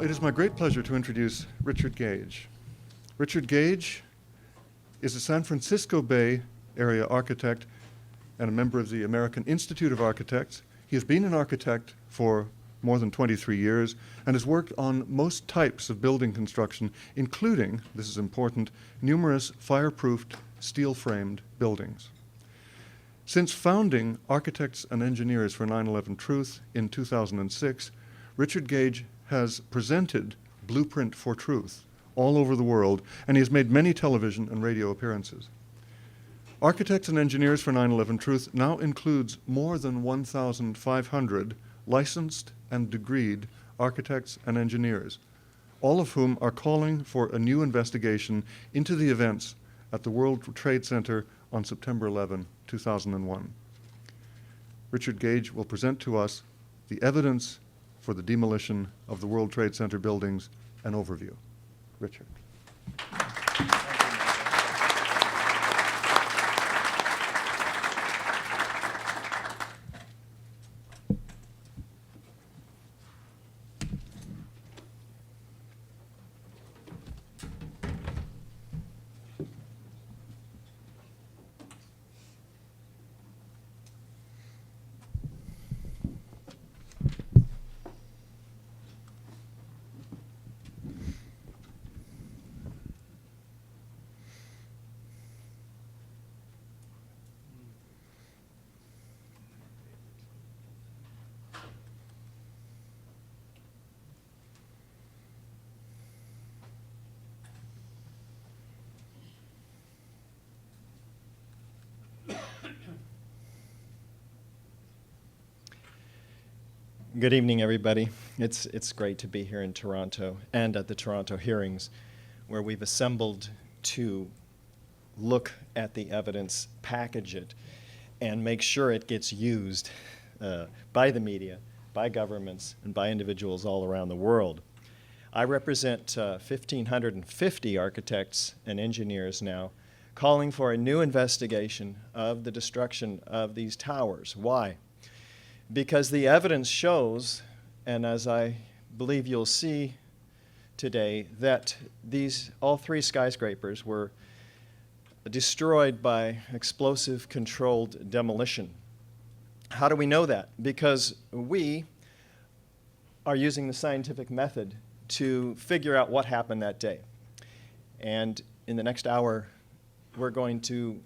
It is my great pleasure to introduce Richard Gage. Richard Gage is a San Francisco Bay Area architect and a member of the American Institute of Architects. He has been an architect for more than 23 years and has worked on most types of building construction, including, this is important, numerous fireproofed, steel-framed buildings. Since founding Architects and Engineers for 9/11 Truth in 2006, Richard Gage has presented Blueprint for Truth all over the world, and he has made many television and radio appearances. Architects and Engineers for 9/11 Truth now includes more than 1,500 licensed and degreed architects and engineers, all of whom are calling for a new investigation into the events at the World Trade Center on September 11, 2001. Richard Gage will present to us the evidence for the demolition of the World Trade Center buildings, an overview. Richard. Good evening, everybody. It's great to be here in Toronto and at the Toronto hearings, where we've assembled to look at the evidence, package it, and make sure it gets used by the media, by governments, and by individuals all around the world. I represent 1,550 architects and engineers now, calling for a new investigation of the destruction of these towers. Why? Because the evidence shows, and as I believe you'll see today, that all three skyscrapers were destroyed by explosive controlled demolition. How do we know that? Because we are using the scientific method to figure out what happened that day. And in the next hour, we're going to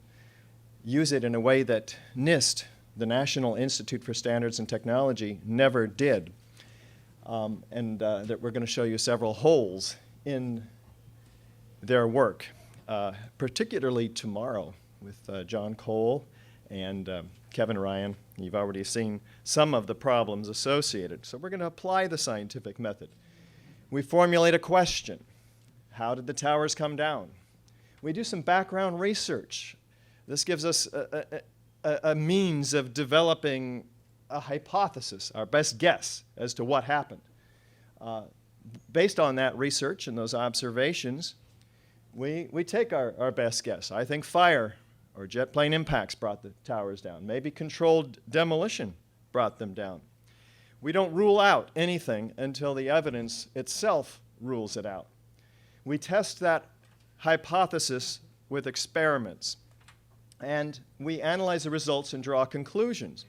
use it in a way that NIST, the National Institute for Standards and Technology, never did. That we're going to show you several holes in their work, particularly tomorrow with John Cole and Kevin Ryan. You've already seen some of the problems associated. So we're going to apply the scientific method. We formulate a question. How did the towers come down? We do some background research. This gives us a means of developing a hypothesis, our best guess as to what happened. Based on that research and those observations, we take our best guess. I think fire or jet plane impacts brought the towers down. Maybe controlled demolition brought them down. We don't rule out anything until the evidence itself rules it out. We test that hypothesis with experiments, and we analyze the results and draw conclusions.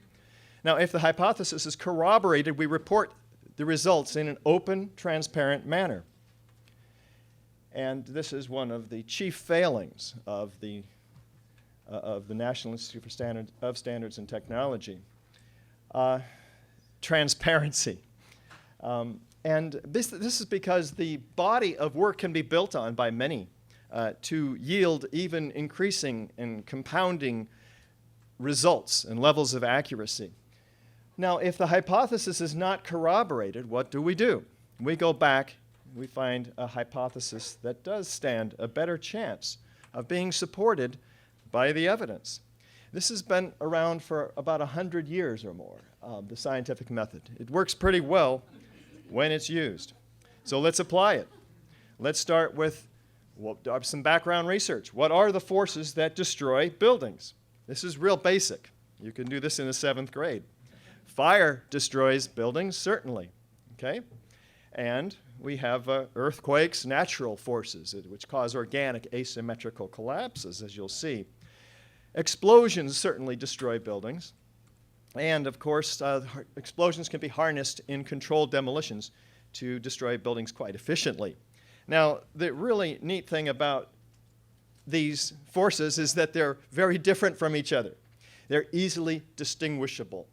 Now, if the hypothesis is corroborated, we report the results in an open, transparent manner. And this is one of the chief failings of the National Institute for Standards and Technology. Transparency. And this is because the body of work can be built on by many to yield even increasing and compounding results and levels of accuracy. Now, if the hypothesis is not corroborated, what do? We go back, we find a hypothesis that does stand a better chance of being supported by the evidence. This has been around for about 100 years or more, the scientific method. It works pretty well when it's used. So let's apply it. Let's start with some background research. What are the forces that destroy buildings? This is real basic. You can do this in the 7th grade. Fire destroys buildings, certainly. Okay? And we have earthquakes, natural forces, which cause organic asymmetrical collapses, as you'll see. Explosions certainly destroy buildings. And of course, explosions can be harnessed in controlled demolitions to destroy buildings quite efficiently. Now, the really neat thing about these forces is that they're very different from each other. They're easily distinguishable.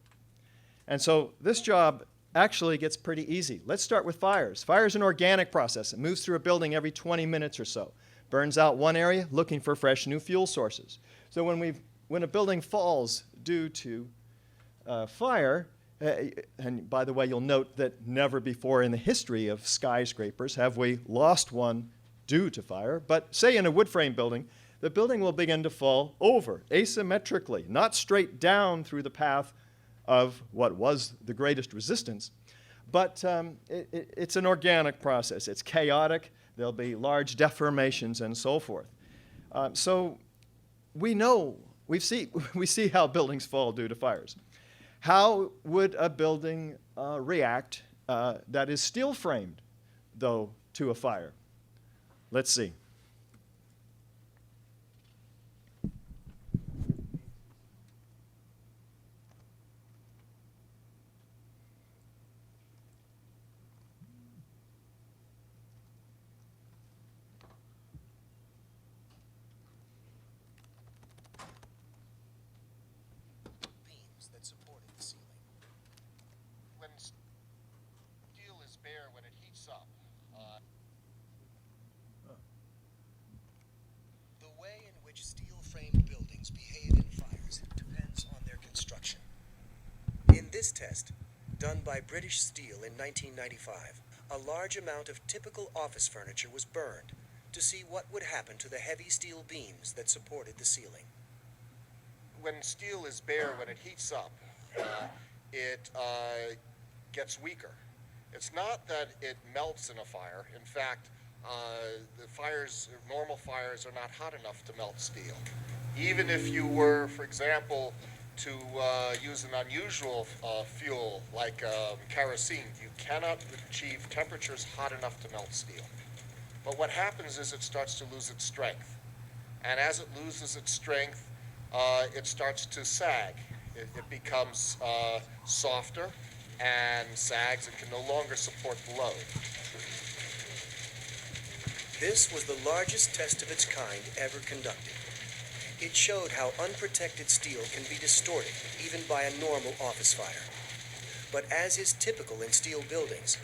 And so this job actually gets pretty easy. Let's start with fires. Fire is an organic process. It moves through a building every 20 minutes or so. Burns out one area, looking for fresh new fuel sources. So when a building falls due to fire, and by the way, you'll note that never before in the history of skyscrapers have we lost one due to fire, but say in a wood frame building, the building will begin to fall over asymmetrically, not straight down through the path of what was the greatest resistance, but it's an organic process. It's chaotic. There'll be large deformations and so forth. So we see how buildings fall due to fires. How would a building react that is steel framed, though, to a fire? Let's see. Beams that supported the ceiling. When steel is bare when it heats up, the way in which steel-framed buildings behave in fires depends on their construction. In this test, done by British Steel in 1995, a large amount of typical office furniture was burned to see what would happen to the heavy steel beams that supported the ceiling. When steel is bare when it heats up, it gets weaker. It's not that it melts in a fire. In fact, normal fires are not hot enough to melt steel. Even if you were, for example, to use an unusual fuel like kerosene, you cannot achieve temperatures hot enough to melt steel. But what happens is it starts to lose its strength. And as it loses its strength, it starts to sag. It becomes softer and sags and can no longer support the load. This was the largest test of its kind ever conducted. It showed how unprotected steel can be distorted, even by a normal office fire. But as is typical in steel buildings,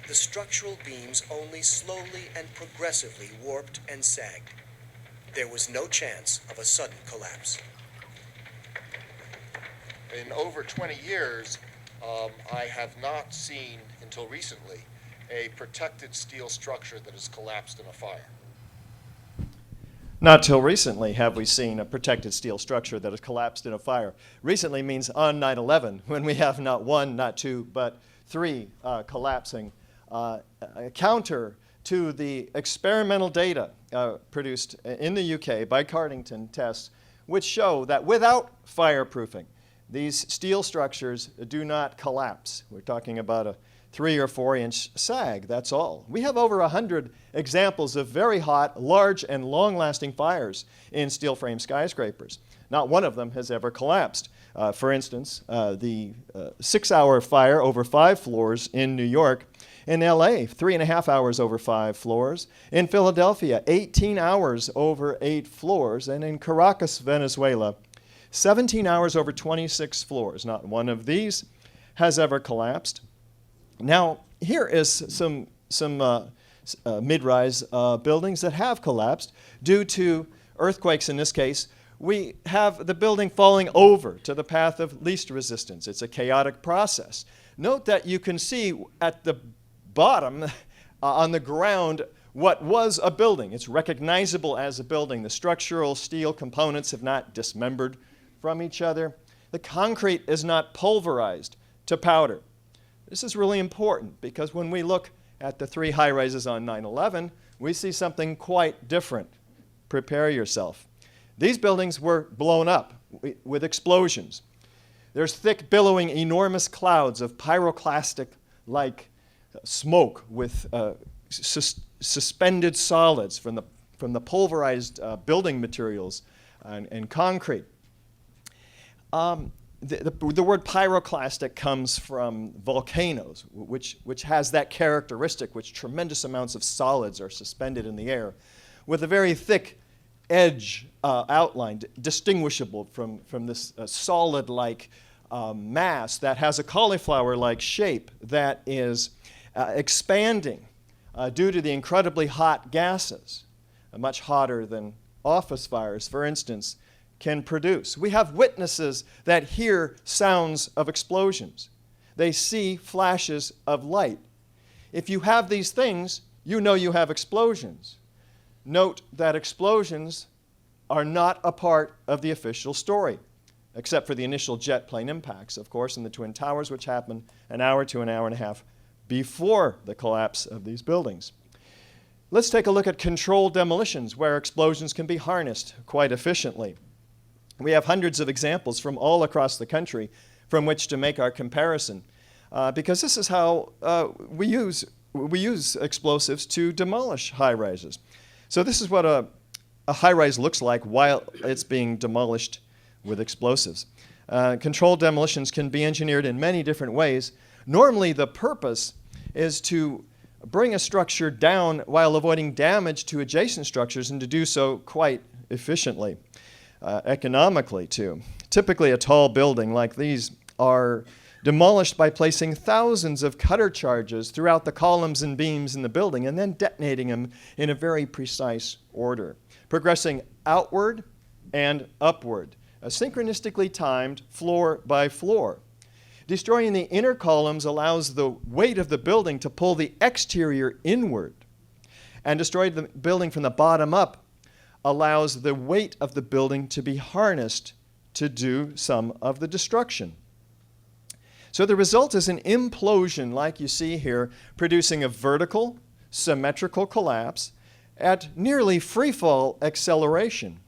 the structural beams only slowly and progressively warped and sagged. There was no chance of a sudden collapse. In over 20 years, I have not seen, until recently, a protected steel structure that has collapsed in a fire. Not till recently have we seen a protected steel structure that has collapsed in a fire. Recently means on 9/11, when we have not one, not two, but three collapsing, counter to the experimental data produced in the UK by Cardington tests, which show that without fireproofing, these steel structures do not collapse. We're talking about a 3 or 4 inch sag, that's all. We have over 100 examples of very hot, large, and long-lasting fires in steel frame skyscrapers. Not one of them has ever collapsed. For instance, the 6-hour fire over 5 floors in New York. In LA, 3.5 hours over 5 floors. In Philadelphia, 18 hours over 8 floors. And in Caracas, Venezuela, 17 hours over 26 floors. Not one of these has ever collapsed. Now, here is some mid-rise buildings that have collapsed due to earthquakes in this case. We have the building falling over to the path of least resistance. It's a chaotic process. Note that you can see at the bottom on the ground what was a building. It's recognizable as a building. The structural steel components have not dismembered from each other. The concrete is not pulverized to powder. This is really important because when we look at the 3 high-rises on 9/11, we see something quite different. Prepare yourself. These buildings were blown up with explosions. There's thick, billowing, enormous clouds of pyroclastic-like smoke with suspended solids from the pulverized building materials and concrete. The word pyroclastic comes from volcanoes, which has that characteristic, which tremendous amounts of solids are suspended in the air with a very thick edge outline, distinguishable from this solid-like mass that has a cauliflower-like shape that is expanding due to the incredibly hot gases, much hotter than office fires, for instance, can produce. We have witnesses that hear sounds of explosions. They see flashes of light. If you have these things, you know you have explosions. Note that explosions are not a part of the official story, except for the initial jet plane impacts, of course, in the Twin Towers, which happened an hour to an hour and a half before the collapse of these buildings. Let's take a look at controlled demolitions, where explosions can be harnessed quite efficiently. We have hundreds of examples from all across the country from which to make our comparison, because this is how we use explosives to demolish high-rises. So this is what a high-rise looks like while it's being demolished with explosives. Controlled demolitions can be engineered in many different ways. Normally, the purpose is to bring a structure down while avoiding damage to adjacent structures, and to do so quite efficiently, economically too. Typically, a tall building like these are demolished by placing thousands of cutter charges throughout the columns and beams in the building, and then detonating them in a very precise order, progressing outward and upward, synchronistically timed floor by floor. Destroying the inner columns allows the weight of the building to pull the exterior inward, and destroying the building from the bottom up allows the weight of the building to be harnessed to do some of the destruction. So the result is an implosion, like you see here, producing a vertical, symmetrical collapse at nearly freefall acceleration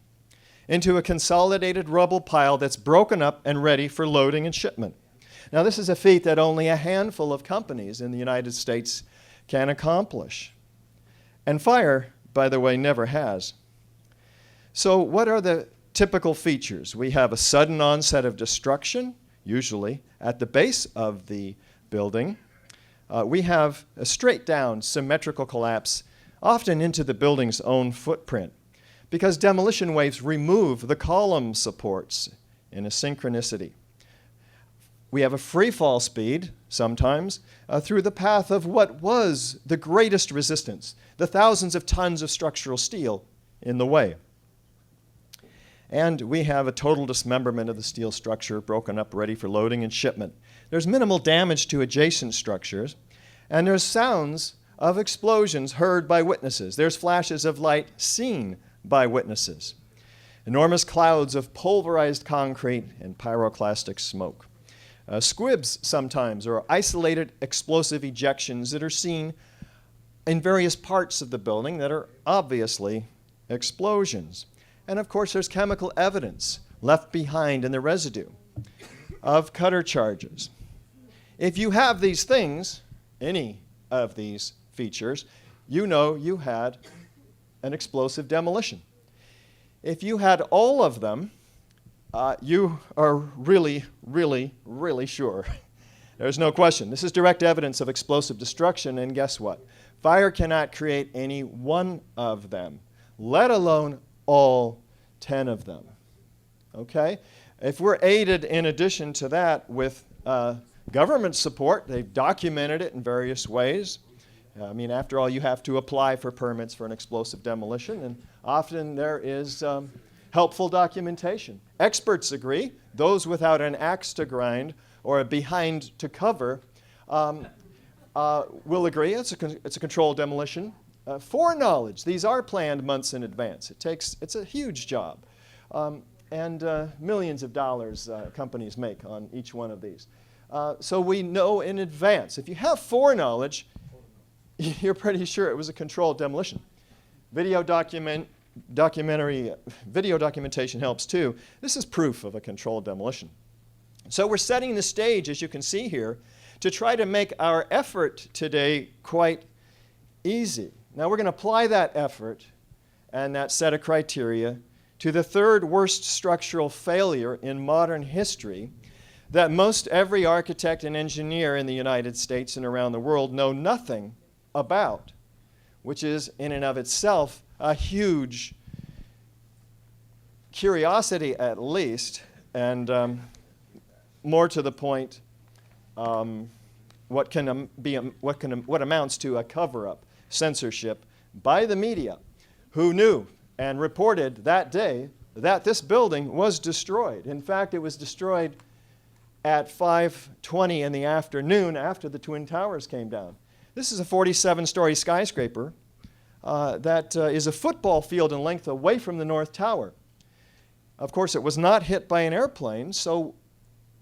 into a consolidated rubble pile that's broken up and ready for loading and shipment. Now, this is a feat that only a handful of companies in the United States can accomplish. And fire, by the way, never has. So what are the typical features? We have a sudden onset of destruction, usually at the base of the building. We have a straight down symmetrical collapse, often into the building's own footprint, because demolition waves remove the column supports in a synchronicity. We have a free fall speed, sometimes, through the path of what was the greatest resistance, the thousands of tons of structural steel in the way. And we have a total dismemberment of the steel structure, broken up, ready for loading and shipment. There's minimal damage to adjacent structures, and there's sounds of explosions heard by witnesses. There's flashes of light seen by witnesses. Enormous clouds of pulverized concrete and pyroclastic smoke. Squibs sometimes, or isolated explosive ejections that are seen in various parts of the building that are obviously explosions. And of course, there's chemical evidence left behind in the residue of cutter charges. If you have these things, any of these features, you know you had an explosive demolition. If you had all of them, you are really, really, really sure. There's no question. This is direct evidence of explosive destruction, and guess what? Fire cannot create any one of them, let alone all 10 of them. Okay? If we're aided in addition to that with government support, they've documented it in various ways. I mean, after all, you have to apply for permits for an explosive demolition, and often there is helpful documentation. Experts agree. Those without an axe to grind or a behind to cover will agree it's a controlled demolition. Foreknowledge. These are planned months in advance. It's a huge job. And millions of dollars companies make on each one of these. So we know in advance. If you have foreknowledge, you're pretty sure it was a controlled demolition. Video documentation helps too. This is proof of a controlled demolition. So we're setting the stage, as you can see here, to try to make our effort today quite easy. Now we're going to apply that effort and that set of criteria to the third worst structural failure in modern history that most every architect and engineer in the United States and around the world know nothing about, which is in and of itself a huge curiosity at least, and more to the point, what amounts to a cover-up, censorship by the media, who knew and reported that day that this building was destroyed. In fact, it was destroyed at 5:20 in the afternoon after the Twin Towers came down. This is a 47-story skyscraper that is a football field in length away from the North Tower. Of course, it was not hit by an airplane, so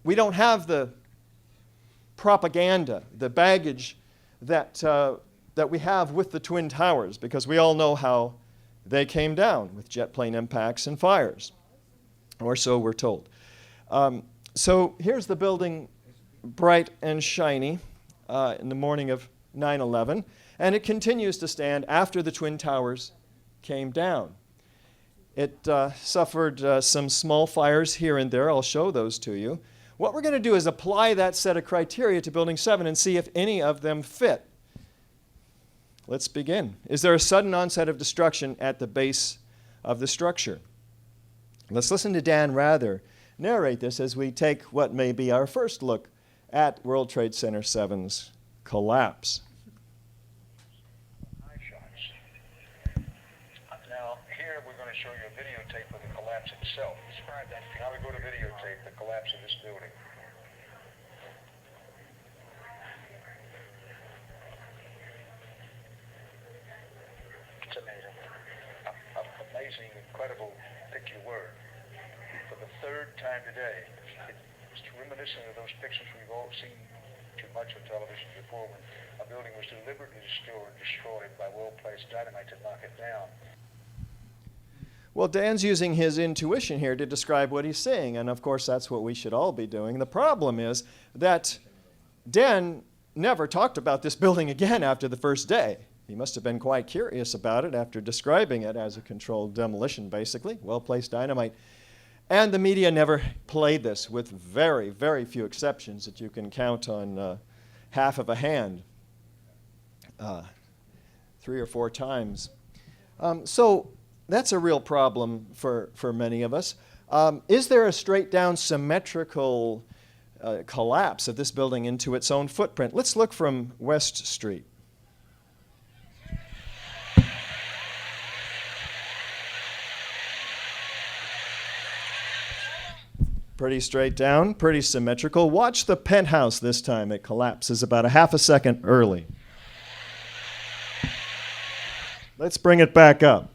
we don't have the propaganda, the baggage that we have with the Twin Towers, because we all know how they came down with jet plane impacts and fires, or so we're told. So here's the building, bright and shiny, in the morning of 9/11, and it continues to stand after the Twin Towers came down. It suffered some small fires here and there. I'll show those to you. What we're going to do is apply that set of criteria to Building 7 and see if any of them fit. Let's begin. Is there a sudden onset of destruction at the base of the structure? Let's listen to Dan Rather narrate this as we take what may be our first look at World Trade Center 7's collapse. High shots. Now, here we're going to show you a videotape of the collapse itself. Describe that. Now we go to videotape the collapse of this building. It's amazing. Amazing, incredible, pick your word. For the third time today, it's reminiscent of those pictures we've all seen too much on television before, when a building was deliberately destroyed by well-placed dynamite to knock it down. Well, Dan's using his intuition here to describe what he's seeing, and of course that's what we should all be doing. The problem is that Dan never talked about this building again after the first day. He must have been quite curious about it after describing it as a controlled demolition, basically, well-placed dynamite. And the media never played this, with very, very few exceptions that you can count on half of a hand, 3 or 4 times. So that's a real problem for many of us. Is there a straight-down symmetrical collapse of this building into its own footprint? Let's look from West Street. Pretty straight down, pretty symmetrical. Watch the penthouse this time. It collapses about a half a second early. Let's bring it back up.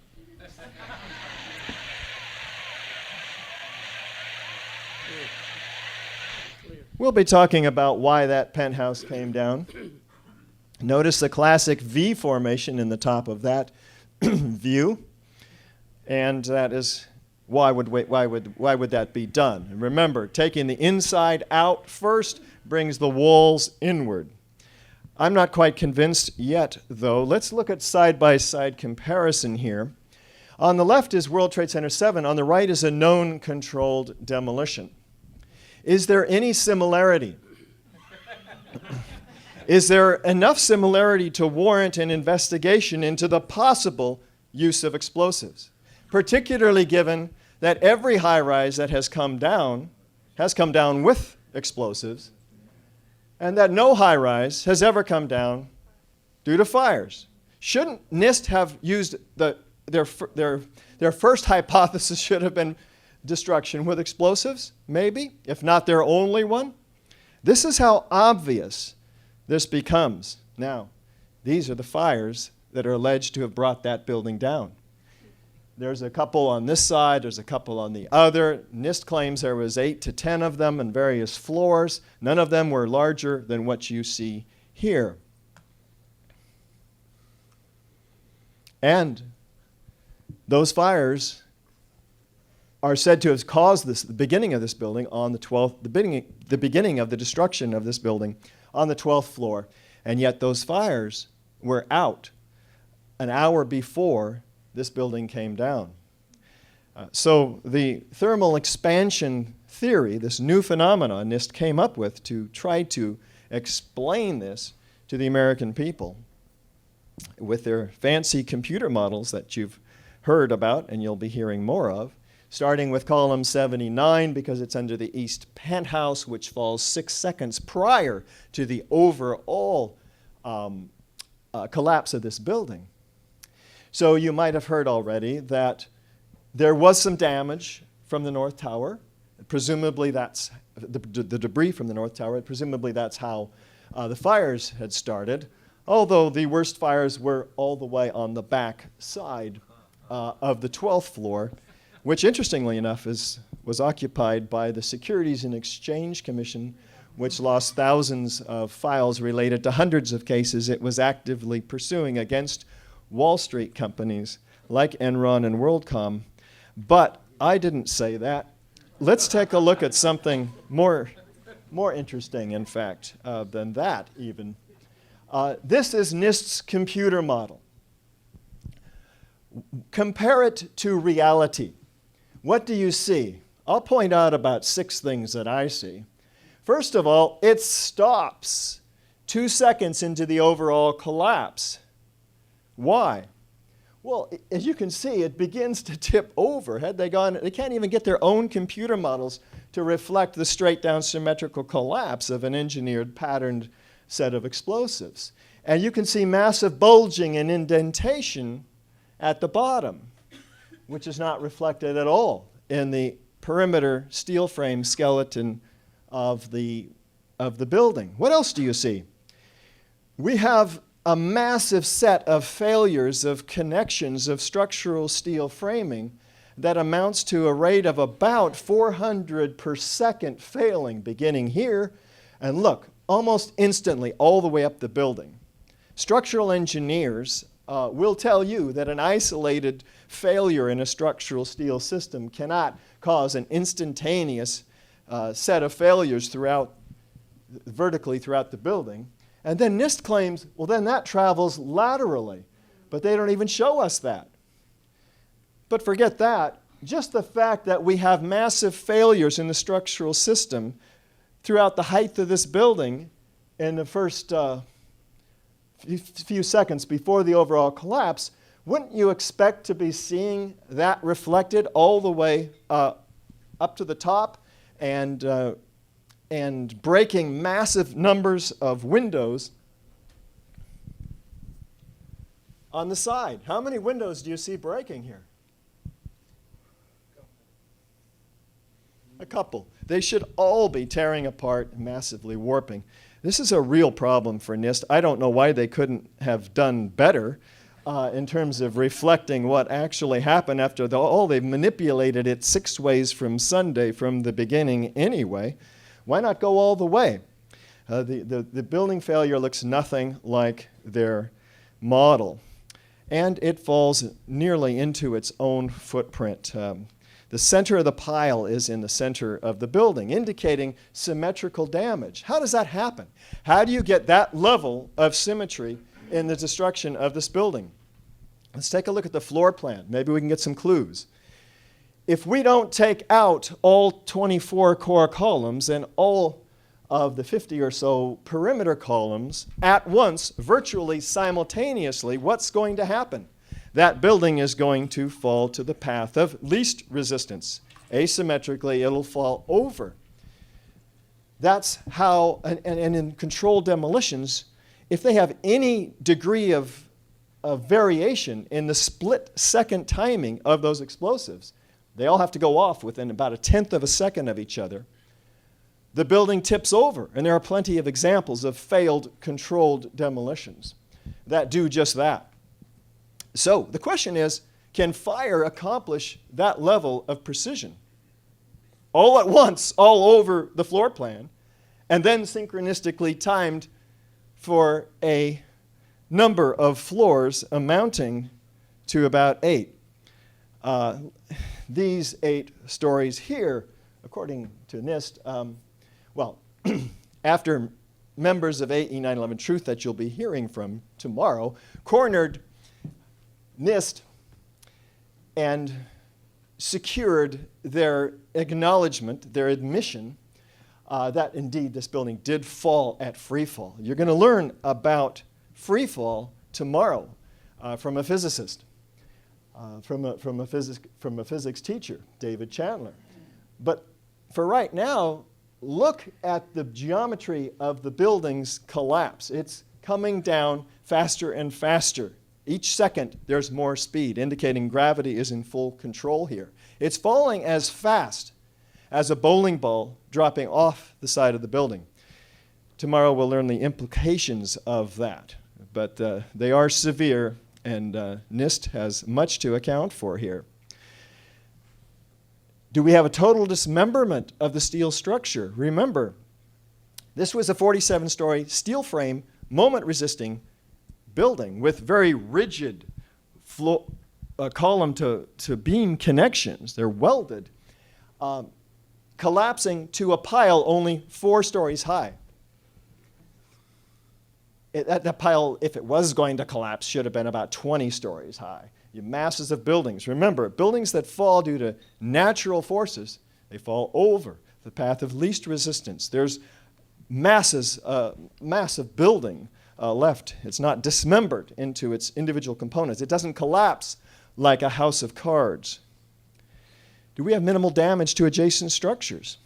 We'll be talking about why that penthouse came down. Notice the classic V formation in the top of that view, and that is why would that be done? And remember, taking the inside out first brings the walls inward. I'm not quite convinced yet, though. Let's look at side-by-side comparison here. On the left is World Trade Center 7. On the right is a known controlled demolition. Is there any similarity? Is there enough similarity to warrant an investigation into the possible use of explosives, particularly given that every high-rise that has come down with explosives, and that no high-rise has ever come down due to fires? Shouldn't NIST have used their first hypothesis should have been destruction with explosives? Maybe, if not their only one. This is how obvious this becomes. Now, these are the fires that are alleged to have brought that building down. There's a couple on this side, there's a couple on the other. NIST claims there was 8 to 10 of them in various floors. None of them were larger than what you see here. And those fires are said to have caused the beginning of this building on the 12th, the beginning of the destruction of this building on the 12th floor, and yet those fires were out an hour before this building came down. So the thermal expansion theory, this new phenomenon NIST came up with to try to explain this to the American people with their fancy computer models that you've heard about and you'll be hearing more of, starting with column 79 because it's under the east penthouse, which falls 6 seconds prior to the overall collapse of this building. So you might have heard already that there was some damage from the North Tower. Presumably that's the debris from the North Tower. Presumably that's how the fires had started, although the worst fires were all the way on the back side of the 12th floor, which interestingly enough was occupied by the Securities and Exchange Commission, which lost thousands of files related to hundreds of cases it was actively pursuing against Wall Street companies like Enron and WorldCom. But I didn't say that. Let's take a look at something more interesting, in fact, than that even. This is NIST's computer model. Compare it to reality. What do you see? I'll point out about 6 things that I see. First of all, it stops 2 seconds into the overall collapse. Why? Well, as you can see, it begins to tip over. Had they gone, they can't even get their own computer models to reflect the straight down symmetrical collapse of an engineered patterned set of explosives. And you can see massive bulging and indentation at the bottom, which is not reflected at all in the perimeter steel frame skeleton of the building. What else do you see? We have a massive set of failures of connections of structural steel framing that amounts to a rate of about 400 per second failing beginning here, and look, almost instantly all the way up the building. Structural engineers will tell you that an isolated failure in a structural steel system cannot cause an instantaneous set of failures vertically throughout the building. And then NIST claims, well, then that travels laterally. But they don't even show us that. But forget that. Just the fact that we have massive failures in the structural system throughout the height of this building in the first few seconds before the overall collapse, wouldn't you expect to be seeing that reflected all the way up to the top and breaking massive numbers of windows on the side? How many windows do you see breaking here? A couple. They should all be tearing apart, massively warping. This is a real problem for NIST. I don't know why they couldn't have done better in terms of reflecting what actually happened after they've manipulated it 6 ways from Sunday from the beginning anyway. Why not go all the way? The building failure looks nothing like their model, and it falls nearly into its own footprint. The center of the pile is in the center of the building, indicating symmetrical damage. How does that happen? How do you get that level of symmetry in the destruction of this building? Let's take a look at the floor plan. Maybe we can get some clues. If we don't take out all 24 core columns and all of the 50 or so perimeter columns at once, virtually simultaneously, what's going to happen? That building is going to fall to the path of least resistance. Asymmetrically, it'll fall over. That's how, and in controlled demolitions, if they have any degree of variation in the split-second timing of those explosives, they all have to go off within about 1/10 of a second of each other. The building tips over, and there are plenty of examples of failed controlled demolitions that do just that. So the question is, can fire accomplish that level of precision? All at once, all over the floor plan, and then synchronistically timed for a number of floors amounting to about 8. These 8 stories here, according to NIST, after members of AE 911 Truth that you'll be hearing from tomorrow, cornered NIST and secured their acknowledgement, their admission, that indeed this building did fall at free fall. You're going to learn about free fall tomorrow from a physicist, from a physics teacher, David Chandler. But for right now, look at the geometry of the building's collapse. It's coming down faster and faster. Each second, there's more speed, indicating gravity is in full control here. It's falling as fast as a bowling ball dropping off the side of the building. Tomorrow we'll learn the implications of that, but they are severe, and NIST has much to account for here. Do we have a total dismemberment of the steel structure? Remember, this was a 47-story steel frame, moment-resisting building with very rigid column to beam connections. They're welded, collapsing to a pile only 4 stories high. That pile, if it was going to collapse, should have been about 20 stories high. You masses of buildings. Remember, buildings that fall due to natural forces, they fall over the path of least resistance. There's massive building left. It's not dismembered into its individual components. It doesn't collapse like a house of cards. Do we have minimal damage to adjacent structures?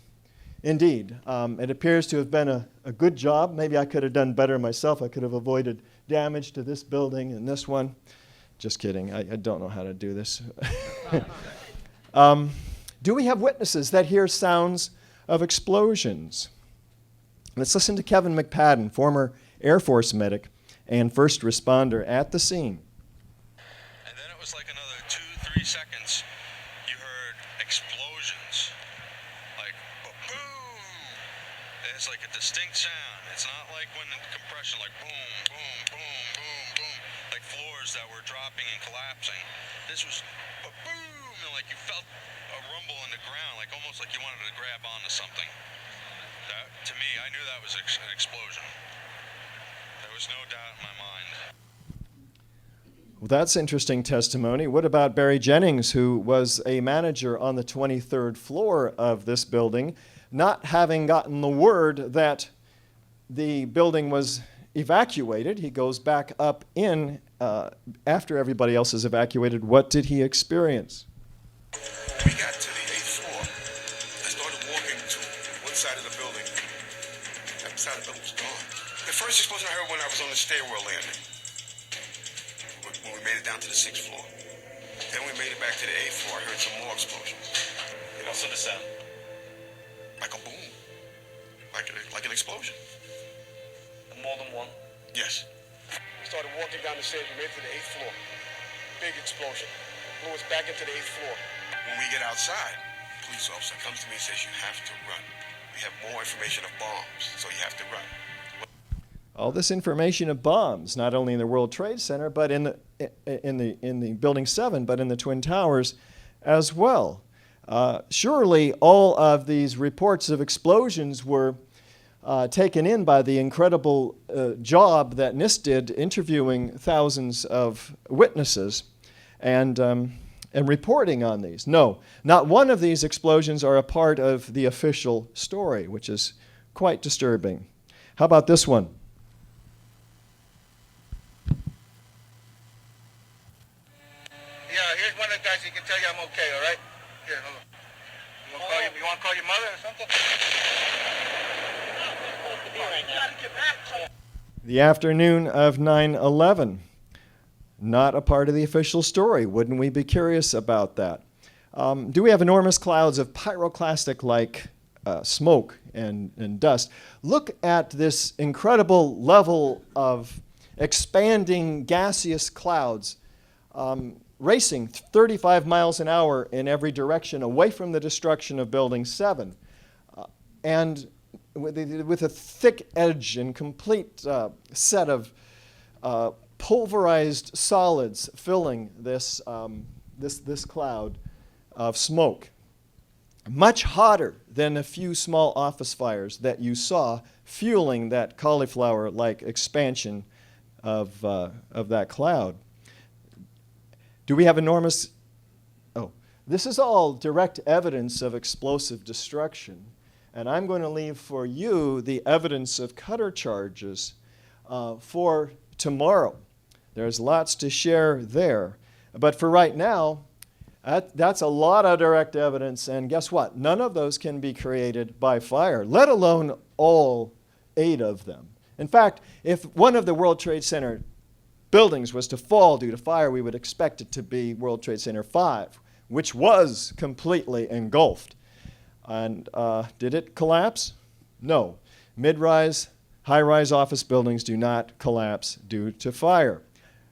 Indeed. It appears to have been a good job. Maybe I could have done better myself. I could have avoided damage to this building and this one. Just kidding. I don't know how to do this. Do we have witnesses that hear sounds of explosions? Let's listen to Kevin McPadden, former Air Force medic and first responder at the scene. And then it was like another 2-3 seconds. You heard explosions, like boom. It's like a distinct sound. It's not like when the compression, like boom, boom, boom, boom, boom, like floors that were dropping and collapsing. This was boom, and like you felt a rumble in the ground, like almost like you wanted to grab onto something. That, to me, I knew that was an explosion. There was no doubt in my mind. Well, that's interesting testimony. What about Barry Jennings, who was a manager on the 23rd floor of this building, not having gotten the word that the building was evacuated? He goes back up in after everybody else is evacuated. What did he experience? We got to the 8th floor. I started walking to one side of the building. That side of the building was gone. The first explosion I heard when I was on the stairwell landing. When we made it down to the 6th floor. Then we made it back to the 8th floor. I heard some more explosions. What's the sound? Like a boom. Like an explosion. More than one? Yes. We started walking down the stairs. We made it to the 8th floor. Big explosion. Blew us back into the 8th floor. When we get outside, a police officer comes to me and says, you have to run. We have more information of bombs, so you have to run. All this information of bombs, not only in the World Trade Center, but in the Building 7, but in the Twin Towers as well. Surely all of these reports of explosions were taken in by the incredible job that NIST did interviewing thousands of witnesses and reporting on these. No, not one of these explosions are a part of the official story, which is quite disturbing. How about this one? Yeah, here's one of the guys who can tell you I'm okay, all right? Here, hold on. You want to call your mother or something? The afternoon of 9/11. Not a part of the official story. Wouldn't we be curious about that? Do we have enormous clouds of pyroclastic-like smoke and dust? Look at this incredible level of expanding gaseous clouds racing 35 miles an hour in every direction away from the destruction of Building 7. And with a thick edge and complete set of pulverized solids filling this cloud of smoke. Much hotter than a few small office fires that you saw fueling that cauliflower-like expansion of that cloud. Do we have enormous... Oh, this is all direct evidence of explosive destruction. And I'm going to leave for you the evidence of cutter charges for tomorrow. There's lots to share there. But for right now, that's a lot of direct evidence. And guess what? None of those can be created by fire, let alone all 8 of them. In fact, if one of the World Trade Center buildings was to fall due to fire, we would expect it to be World Trade Center 5, which was completely engulfed. And did it collapse? No. Mid-rise, high-rise office buildings do not collapse due to fire.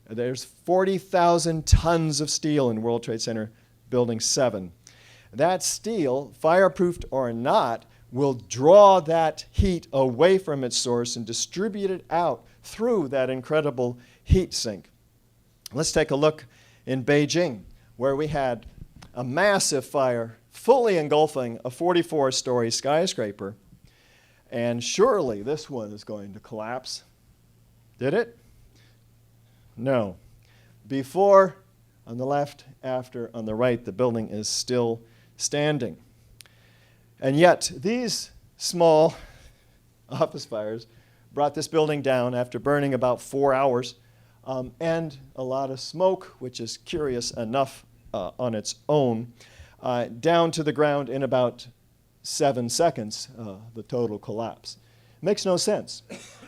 There's 40,000 tons of steel in World Trade Center Building 7. That steel, fireproofed or not, will draw that heat away from its source and distribute it out through that incredible heat sink. Let's take a look in Beijing, where we had a massive fire fully engulfing a 44-story skyscraper. And surely this one is going to collapse. Did it? No. Before, on the left, after, on the right, the building is still standing. And yet, these small office fires brought this building down after burning about 4 hours, and a lot of smoke, which is curious enough on its own, down to the ground in about 7 seconds, the total collapse. Makes no sense.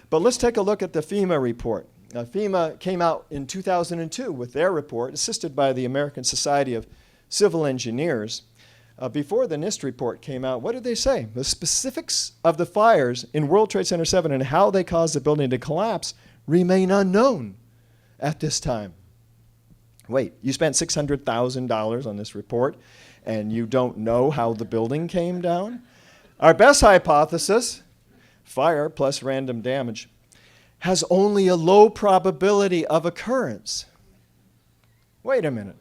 But let's take a look at the FEMA report. FEMA came out in 2002 with their report, assisted by the American Society of Civil Engineers. Before the NIST report came out, what did they say? The specifics of the fires in World Trade Center 7 and how they caused the building to collapse remain unknown at this time. Wait, you spent $600,000 on this report and you don't know how the building came down? Our best hypothesis, fire plus random damage, has only a low probability of occurrence. Wait a minute.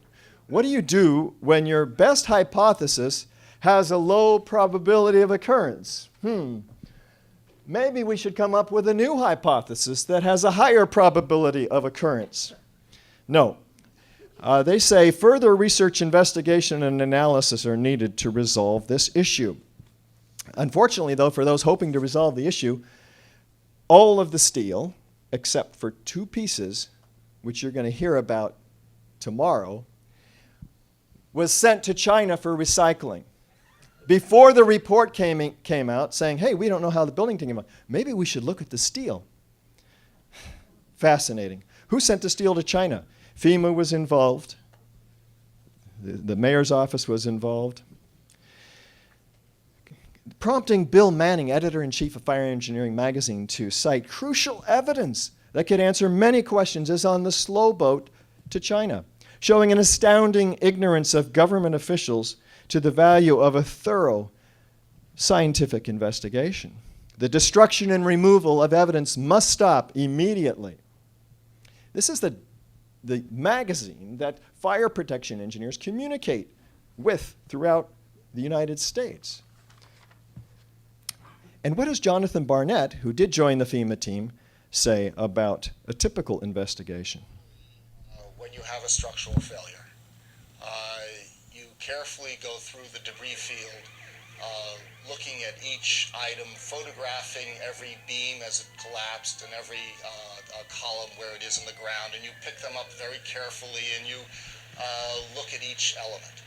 What do you do when your best hypothesis has a low probability of occurrence? Maybe we should come up with a new hypothesis that has a higher probability of occurrence. No. They say further research, investigation, and analysis are needed to resolve this issue. Unfortunately, though, for those hoping to resolve the issue, all of the steel, except for 2 pieces, which you're going to hear about tomorrow, was sent to China for recycling. Before the report came out saying, hey, we don't know how the building came out. Maybe we should look at the steel. Fascinating. Who sent the steel to China? FEMA was involved. The mayor's office was involved. Prompting Bill Manning, editor-in-chief of Fire Engineering magazine, to cite crucial evidence that could answer many questions is on the slow boat to China, showing an astounding ignorance of government officials to the value of a thorough scientific investigation. The destruction and removal of evidence must stop immediately. This is the magazine that fire protection engineers communicate with throughout the United States. And what does Jonathan Barnett, who did join the FEMA team, say about a typical investigation? When you have a structural failure, you carefully go through the debris field, looking at each item, photographing every beam as it collapsed and every column where it is in the ground, and you pick them up very carefully and you look at each element.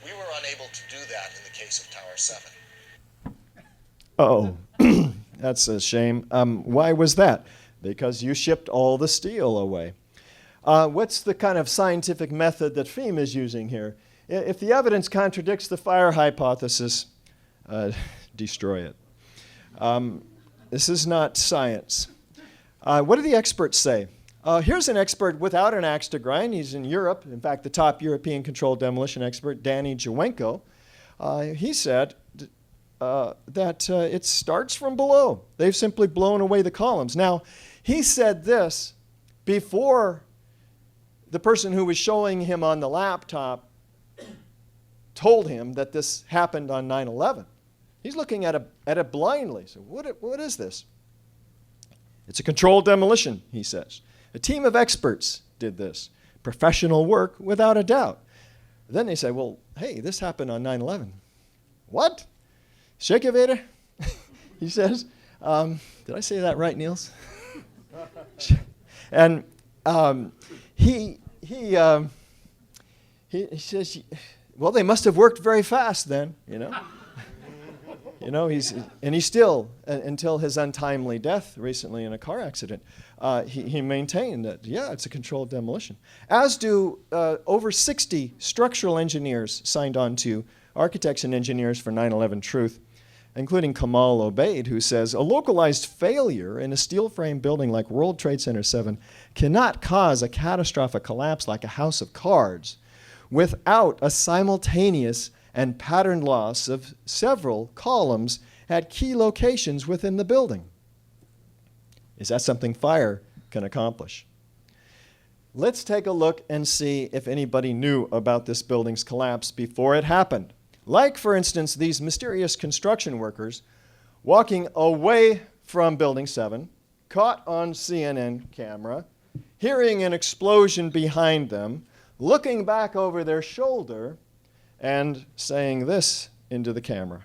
We were unable to do that in the case of Tower 7. Oh, that's a shame. Why was that? Because you shipped all the steel away. What's the kind of scientific method that FEMA is using here? If the evidence contradicts the fire hypothesis, destroy it. This is not science. What do the experts say? Here's an expert without an axe to grind. He's in Europe. In fact, the top European controlled demolition expert, Danny Jawenko, he said that it starts from below. They've simply blown away the columns. Now, he said this before the person who was showing him on the laptop told him that this happened on 9/11. He's looking at it blindly. So what is this? It's a controlled demolition, he says. A team of experts did this. Professional work, without a doubt. Then they say, well, hey, this happened on 9/11. What? Shekeveder? He says. Did I say that right, Niels? And he says, well, they must have worked very fast then, you know. He's still, until his untimely death recently in a car accident, he maintained that, yeah, it's a controlled demolition. As do over 60 structural engineers signed on to Architects and Engineers for 9/11 Truth, including Kamal Obeid, who says, a localized failure in a steel frame building like World Trade Center 7 cannot cause a catastrophic collapse like a house of cards without a simultaneous and patterned loss of several columns at key locations within the building. Is that something fire can accomplish? Let's take a look and see if anybody knew about this building's collapse before it happened. Like, for instance, these mysterious construction workers walking away from Building 7, caught on CNN camera, hearing an explosion behind them, looking back over their shoulder, and saying this into the camera. Keep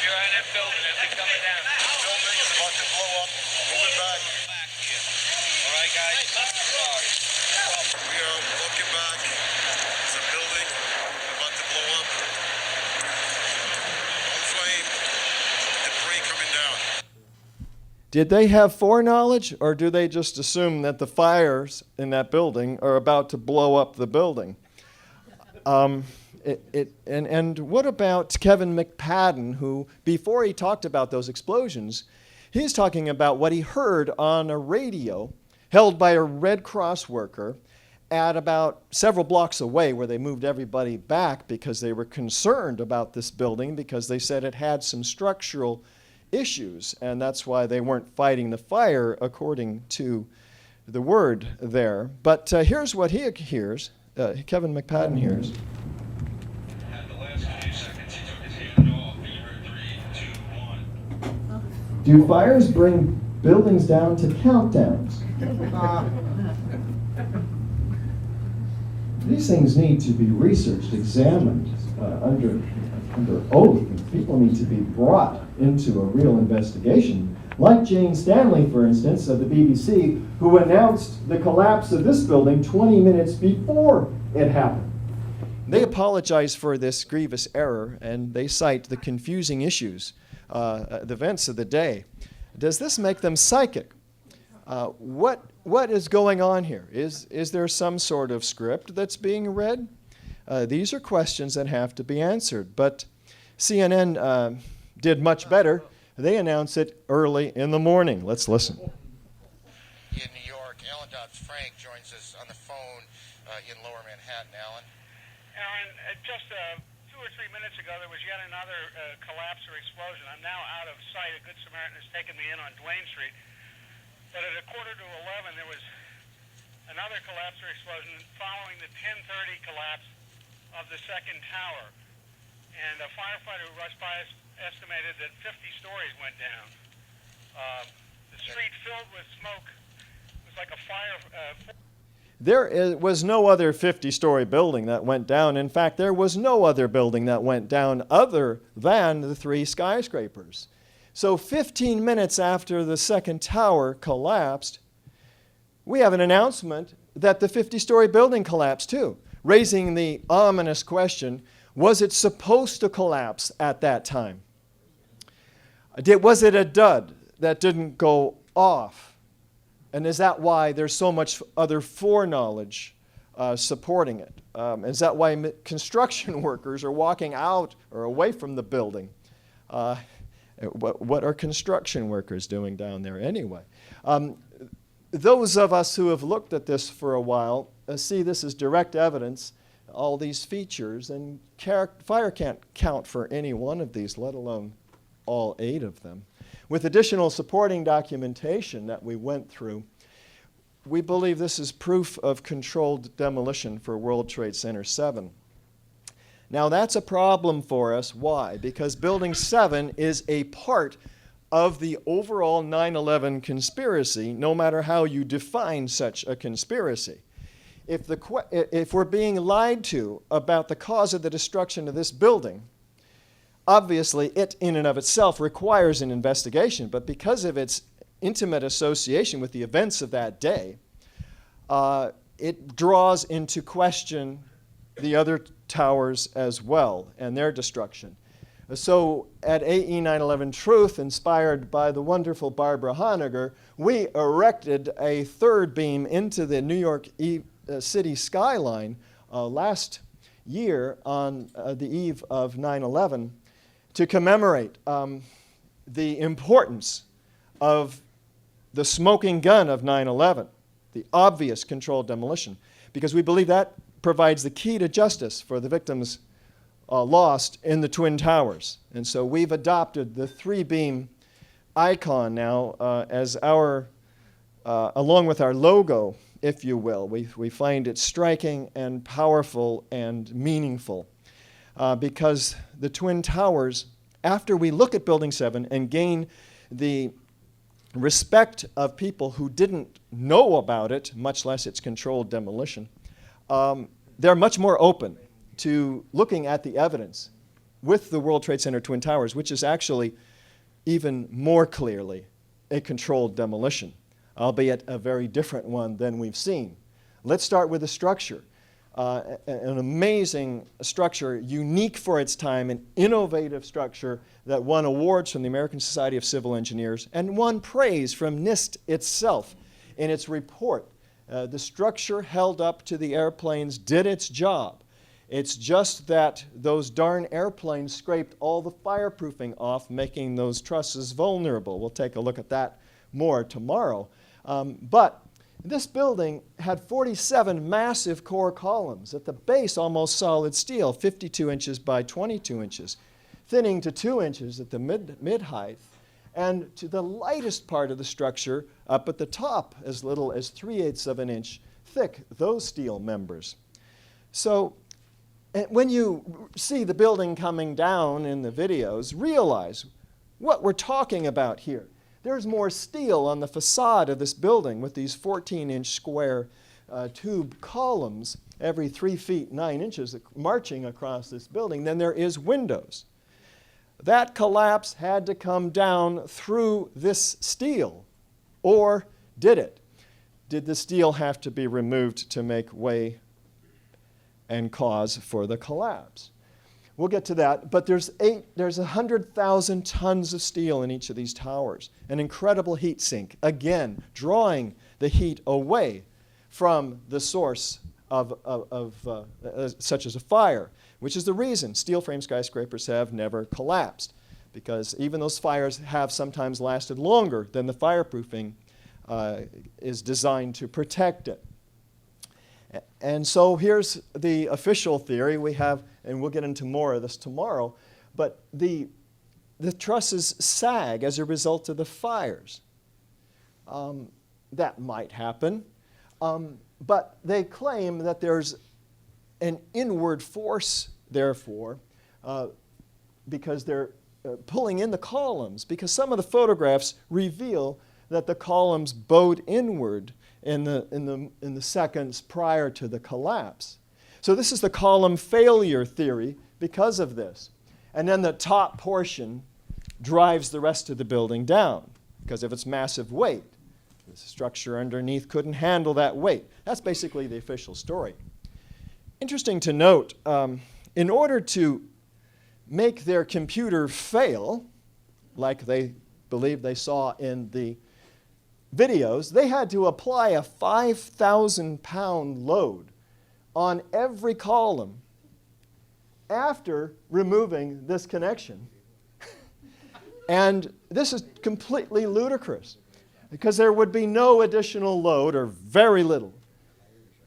your eye on that building as they're coming down. The building is about to blow up. Moving back. Back here. All right, guys? Sorry. We are looking back. There's a building about to blow up. On flame. Debris coming down. Did they have foreknowledge, or do they just assume that the fires in that building are about to blow up the building? And what about Kevin McPadden, who, before he talked about those explosions, he's talking about what he heard on a radio held by a Red Cross worker at about several blocks away, where they moved everybody back because they were concerned about this building because they said it had some structural issues, and that's why they weren't fighting the fire according to the word there. But here's what he hears, Kevin McPadden hears. At the last few seconds, he took his hand off, and you heard 3, 2, 1. Do fires bring buildings down to countdowns? These things need to be researched, examined under oath, and people need to be brought into a real investigation. Like Jane Stanley, for instance, of the BBC, who announced the collapse of this building 20 minutes before it happened. They apologize for this grievous error, and they cite the confusing issues, the events of the day. Does this make them psychic? What is going on here? Is there some sort of script that's being read? These are questions that have to be answered. But CNN did much better. They announced it early in the morning. Let's listen. In New York, Alan Dodd-Frank joins us on the phone in Lower Manhattan. Alan? Aaron, just 2 or 3 minutes ago, there was yet another collapse or explosion. I'm now out of sight. A Good Samaritan has taken me in on Duane Street. But at 11:15, there was another collapse or explosion following the 10:30 collapse of the second tower. And a firefighter who rushed by us estimated that 50 stories went down. The street filled with smoke. It was like a fire. There was no other 50-story building that went down. In fact, there was no other building that went down other than the 3 skyscrapers. So 15 minutes after the second tower collapsed, we have an announcement that the 50-story building collapsed too, raising the ominous question, was it supposed to collapse at that time? Was it a dud that didn't go off? And is that why there's so much other foreknowledge supporting it? Is that why construction workers are walking out or away from the building? What are construction workers doing down there anyway? Those of us who have looked at this for a while see this as direct evidence, all these features, and fire can't count for any one of these, let alone all 8 of them. With additional supporting documentation that we went through, we believe this is proof of controlled demolition for World Trade Center 7. Now that's a problem for us. Why? Because Building 7 is a part of the overall 9/11 conspiracy, no matter how you define such a conspiracy. If we're being lied to about the cause of the destruction of this building, obviously it in and of itself requires an investigation, but because of its intimate association with the events of that day, it draws into question the other towers as well and their destruction. So at AE 9/11 Truth, inspired by the wonderful Barbara Honegger, we erected a third beam into the New York City skyline last year on the eve of 9/11 to commemorate the importance of the smoking gun of 9/11, the obvious controlled demolition, because we believe that provides the key to justice for the victims lost in the Twin Towers. And so we've adopted the three-beam icon now as our, along with our logo, if you will. We find it striking and powerful and meaningful because the Twin Towers, after we look at Building 7 and gain the respect of people who didn't know about it, much less its controlled demolition, they're much more open to looking at the evidence with the World Trade Center Twin Towers, which is actually even more clearly a controlled demolition, albeit a very different one than we've seen. Let's start with the structure. An amazing structure, unique for its time, an innovative structure that won awards from the American Society of Civil Engineers and won praise from NIST itself in its report. The structure held up to the airplanes did its job. It's just that those darn airplanes scraped all the fireproofing off, making those trusses vulnerable. We'll take a look at that more tomorrow. But this building had 47 massive core columns. At the base, almost solid steel, 52 inches by 22 inches, thinning to 2 inches at the mid-height, and to the lightest part of the structure, up at the top, as little as 3/8 of an inch thick, those steel members. So when you see the building coming down in the videos, realize what we're talking about here. There's more steel on the facade of this building with these 14-inch square tube columns every 3 feet 9 inches marching across this building than there is windows. That collapse had to come down through this steel, or did it? Did the steel have to be removed to make way and cause for the collapse? We'll get to that, but there's 100,000 tons of steel in each of these towers, an incredible heat sink, again, drawing the heat away from the source of such as a fire, which is the reason steel frame skyscrapers have never collapsed, because even those fires have sometimes lasted longer than the fireproofing is designed to protect it. And so here's the official theory we have, and we'll get into more of this tomorrow, but the trusses sag as a result of the fires. That might happen, but they claim that there's an inward force, therefore, because they're pulling in the columns, because some of the photographs reveal that the columns bowed inward in the seconds prior to the collapse. So this is the column failure theory because of this. And then the top portion drives the rest of the building down because of its massive weight. The structure underneath couldn't handle that weight. That's basically the official story. Interesting to note, in order to make their computer fail, like they believe they saw in the videos, they had to apply a 5,000-pound load on every column after removing this connection. And this is completely ludicrous because there would be no additional load, or very little,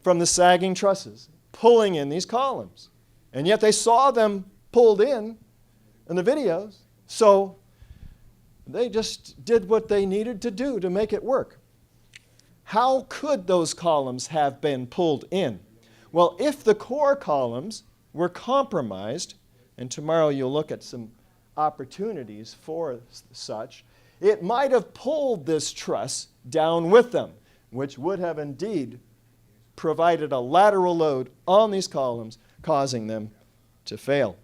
from the sagging trusses pulling in these columns. And yet they saw them pulled in the videos, so they just did what they needed to do to make it work. How could those columns have been pulled in? Well, if the core columns were compromised, and tomorrow you'll look at some opportunities for such, it might have pulled this truss down with them, which would have indeed provided a lateral load on these columns, causing them to fail.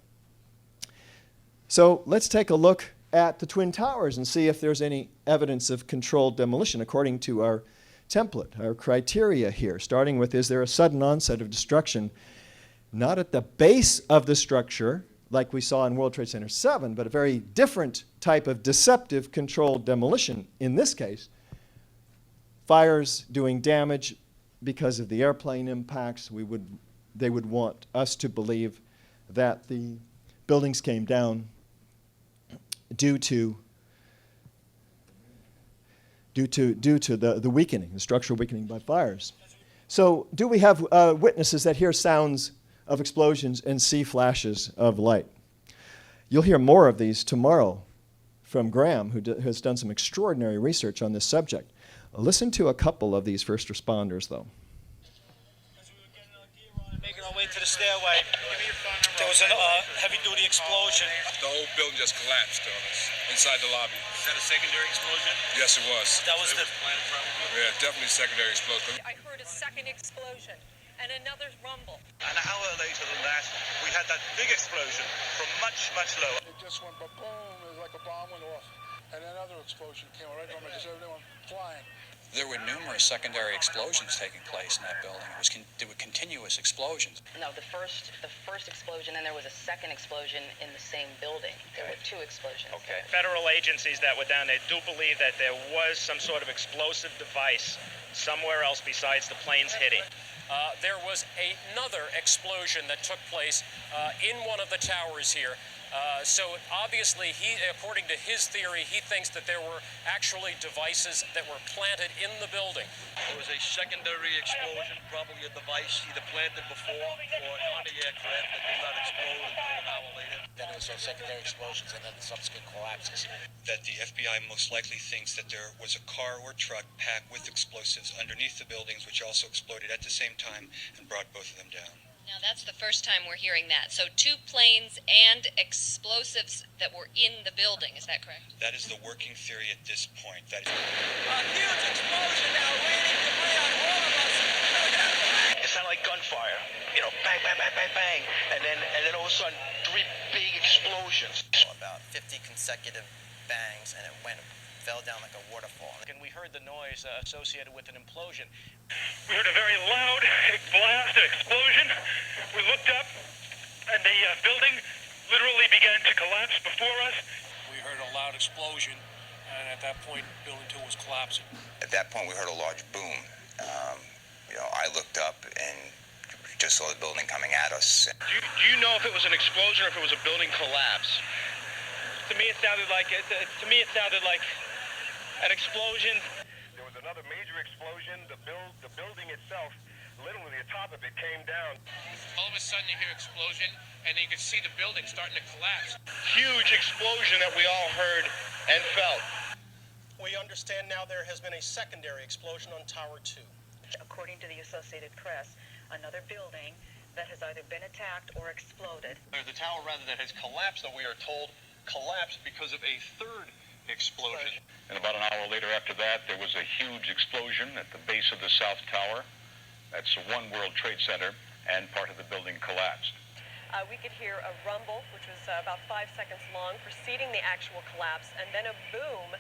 So let's take a look at the Twin Towers and see if there's any evidence of controlled demolition according to our template, our criteria here, starting with, is there a sudden onset of destruction, not at the base of the structure, like we saw in World Trade Center 7, but a very different type of deceptive controlled demolition. In this case, fires doing damage because of the airplane impacts. They would want us to believe that the buildings came down due to the weakening, the structural weakening by fires. So do we have witnesses that hear sounds of explosions and see flashes of light? You'll hear more of these tomorrow from Graham, who has done some extraordinary research on this subject. Listen to a couple of these first responders, though. As we were getting our gear on and making our way to the stairway, there was a heavy-duty explosion. The whole building just collapsed on us inside the lobby. Is that a secondary explosion? Yes, it was. That was the... Yeah, definitely secondary explosion. I heard a second explosion and another rumble. An hour later than that, we had that big explosion from much, much lower. It just went boom, it was like a bomb went off. And another explosion came right from it, just everyone flying. There were numerous secondary explosions taking place in that building. There were continuous explosions. No, the first explosion, and there was a second explosion in the same building. There were two explosions. Okay. Federal agencies that were down there do believe that there was some sort of explosive device somewhere else besides the planes hitting. There was another explosion that took place in one of the towers here. So obviously, according to his theory, he thinks that there were actually devices that were planted in the building. There was a secondary explosion, probably a device either planted before or on the aircraft that did not explode until an hour later. Then there was some secondary explosions and then the subsequent collapses. That the FBI most likely thinks that there was a car or truck packed with explosives underneath the buildings, which also exploded at the same time and brought both of them down. Now, that's the first time we're hearing that. So 2 planes and explosives that were in the building, is that correct? That is the working theory at this point. That is A huge explosion now, raining debris on all of us. It sounded like gunfire. You know, bang, bang, bang, bang, bang. And then all of a sudden, 3 big explosions. About 50 consecutive bangs, and it fell down like a waterfall. And we heard the noise associated with an implosion. We heard a very loud blast, an explosion. We looked up, and the building literally began to collapse before us. We heard a loud explosion, and at that point, Building 2 was collapsing. At that point, we heard a large boom. I looked up and just saw the building coming at us. Do you know if it was an explosion or if it was a building collapse? To me, it sounded like an explosion. There was another major explosion. The building itself, literally the top of it came down. All of a sudden, you hear explosion, and you can see the building starting to collapse. Huge explosion that we all heard and felt. We understand now there has been a secondary explosion on Tower 2. According to the Associated Press, another building that has either been attacked or exploded. There's a tower rather that has collapsed, that we are told collapsed because of a third explosion. And about an hour later after that, there was a huge explosion at the base of the South Tower. That's One World Trade Center, and part of the building collapsed. We could hear a rumble, which was about 5 seconds long, preceding the actual collapse, and then a boom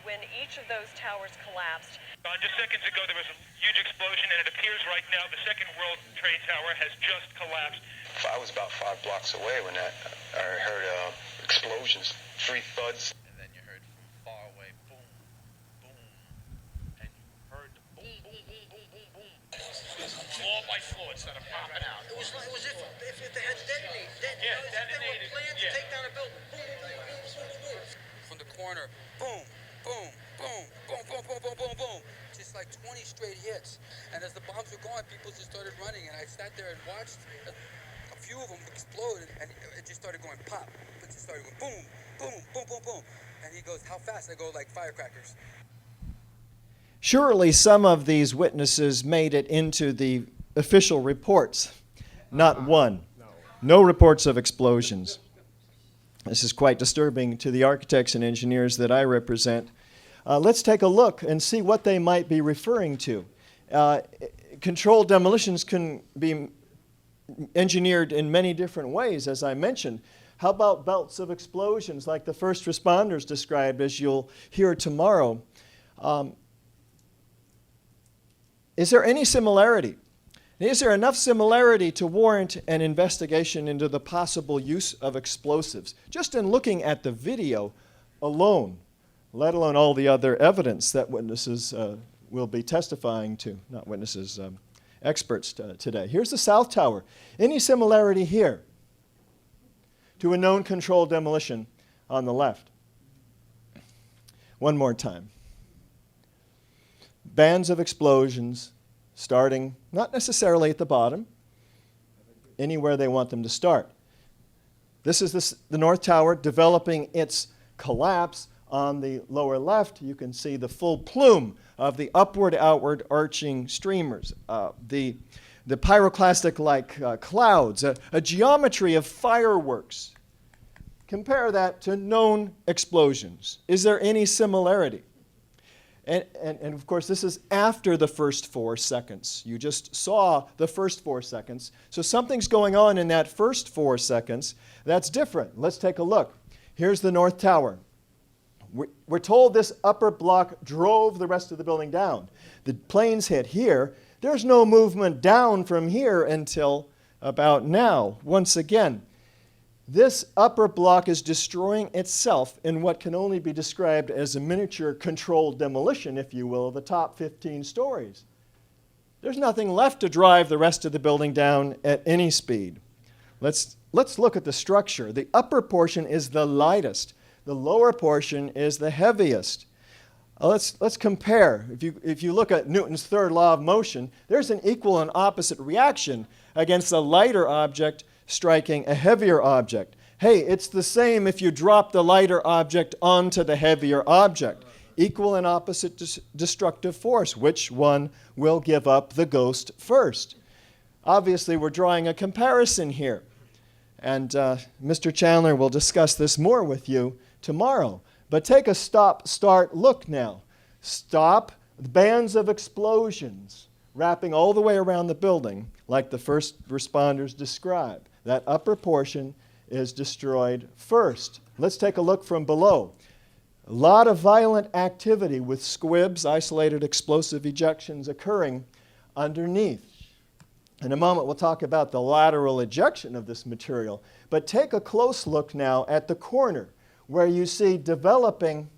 when each of those towers collapsed. Just seconds ago, there was a huge explosion, and it appears right now the second World Trade Tower has just collapsed. I was about 5 blocks away when I heard explosions, 3 thuds. And then you heard from far away, boom, boom, and you heard the boom, boom, boom, boom, boom, boom. Floor by floor instead of popping out. It was if they had detonated. Detonated. They were planned to take down a building. Boom, boom, boom, boom, boom, boom. From the corner, boom, boom, boom, boom, boom, boom, boom, boom, boom. Just like 20 straight hits. And as the bombs were going, people just started running. And I sat there and watched a few of them explode. And it just started going pop. It just started going boom, boom, boom, boom, boom. And he goes, how fast? I go, like firecrackers. Surely some of these witnesses made it into the official reports. Not one. No reports of explosions. This is quite disturbing to the architects and engineers that I represent. Let's take a look and see what they might be referring to. Controlled demolitions can be engineered in many different ways, as I mentioned. How about belts of explosions like the first responders described, as you'll hear tomorrow? Is there any similarity? Is there enough similarity to warrant an investigation into the possible use of explosives? Just in looking at the video alone, let alone all the other evidence that witnesses will be testifying to, not witnesses, experts today. Here's the South Tower. Any similarity here to a known controlled demolition on the left? One more time. Bands of explosions starting not necessarily at the bottom, anywhere they want them to start. This is the North Tower developing its collapse. On the lower left, you can see the full plume of the upward-outward arching streamers, the pyroclastic-like clouds, a geometry of fireworks. Compare that to known explosions. Is there any similarity? And of course, this is after the first 4 seconds. You just saw the first 4 seconds. So something's going on in that first 4 seconds that's different. Let's take a look. Here's the North Tower. We're told this upper block drove the rest of the building down. The planes hit here. There's no movement down from here until about now. Once again, this upper block is destroying itself in what can only be described as a miniature controlled demolition, if you will, of the top 15 stories. There's nothing left to drive the rest of the building down at any speed. Let's look at the structure. The upper portion is the lightest. The lower portion is the heaviest. Let's compare. If you look at Newton's third law of motion, there's an equal and opposite reaction against a lighter object striking a heavier object. Hey, it's the same if you drop the lighter object onto the heavier object. Equal and opposite destructive force. Which one will give up the ghost first? Obviously, we're drawing a comparison here. And Mr. Chandler will discuss this more with you tomorrow. But take a stop-start look now. Stop bands of explosions wrapping all the way around the building like the first responders described. That upper portion is destroyed first. Let's take a look from below. A lot of violent activity with squibs, isolated explosive ejections occurring underneath. In a moment, we'll talk about the lateral ejection of this material. But take a close look now at the corner, where you see developing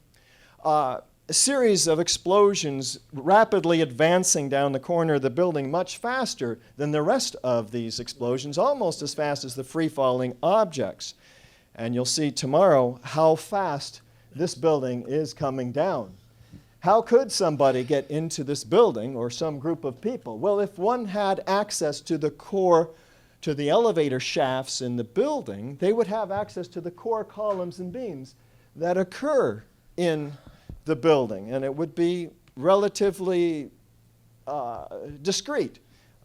a series of explosions rapidly advancing down the corner of the building much faster than the rest of these explosions, almost as fast as the free-falling objects. And you'll see tomorrow how fast this building is coming down. How could somebody get into this building, or some group of people? Well, if one had access to the core, to the elevator shafts in the building, they would have access to the core columns and beams that occur in the building, and it would be relatively discreet.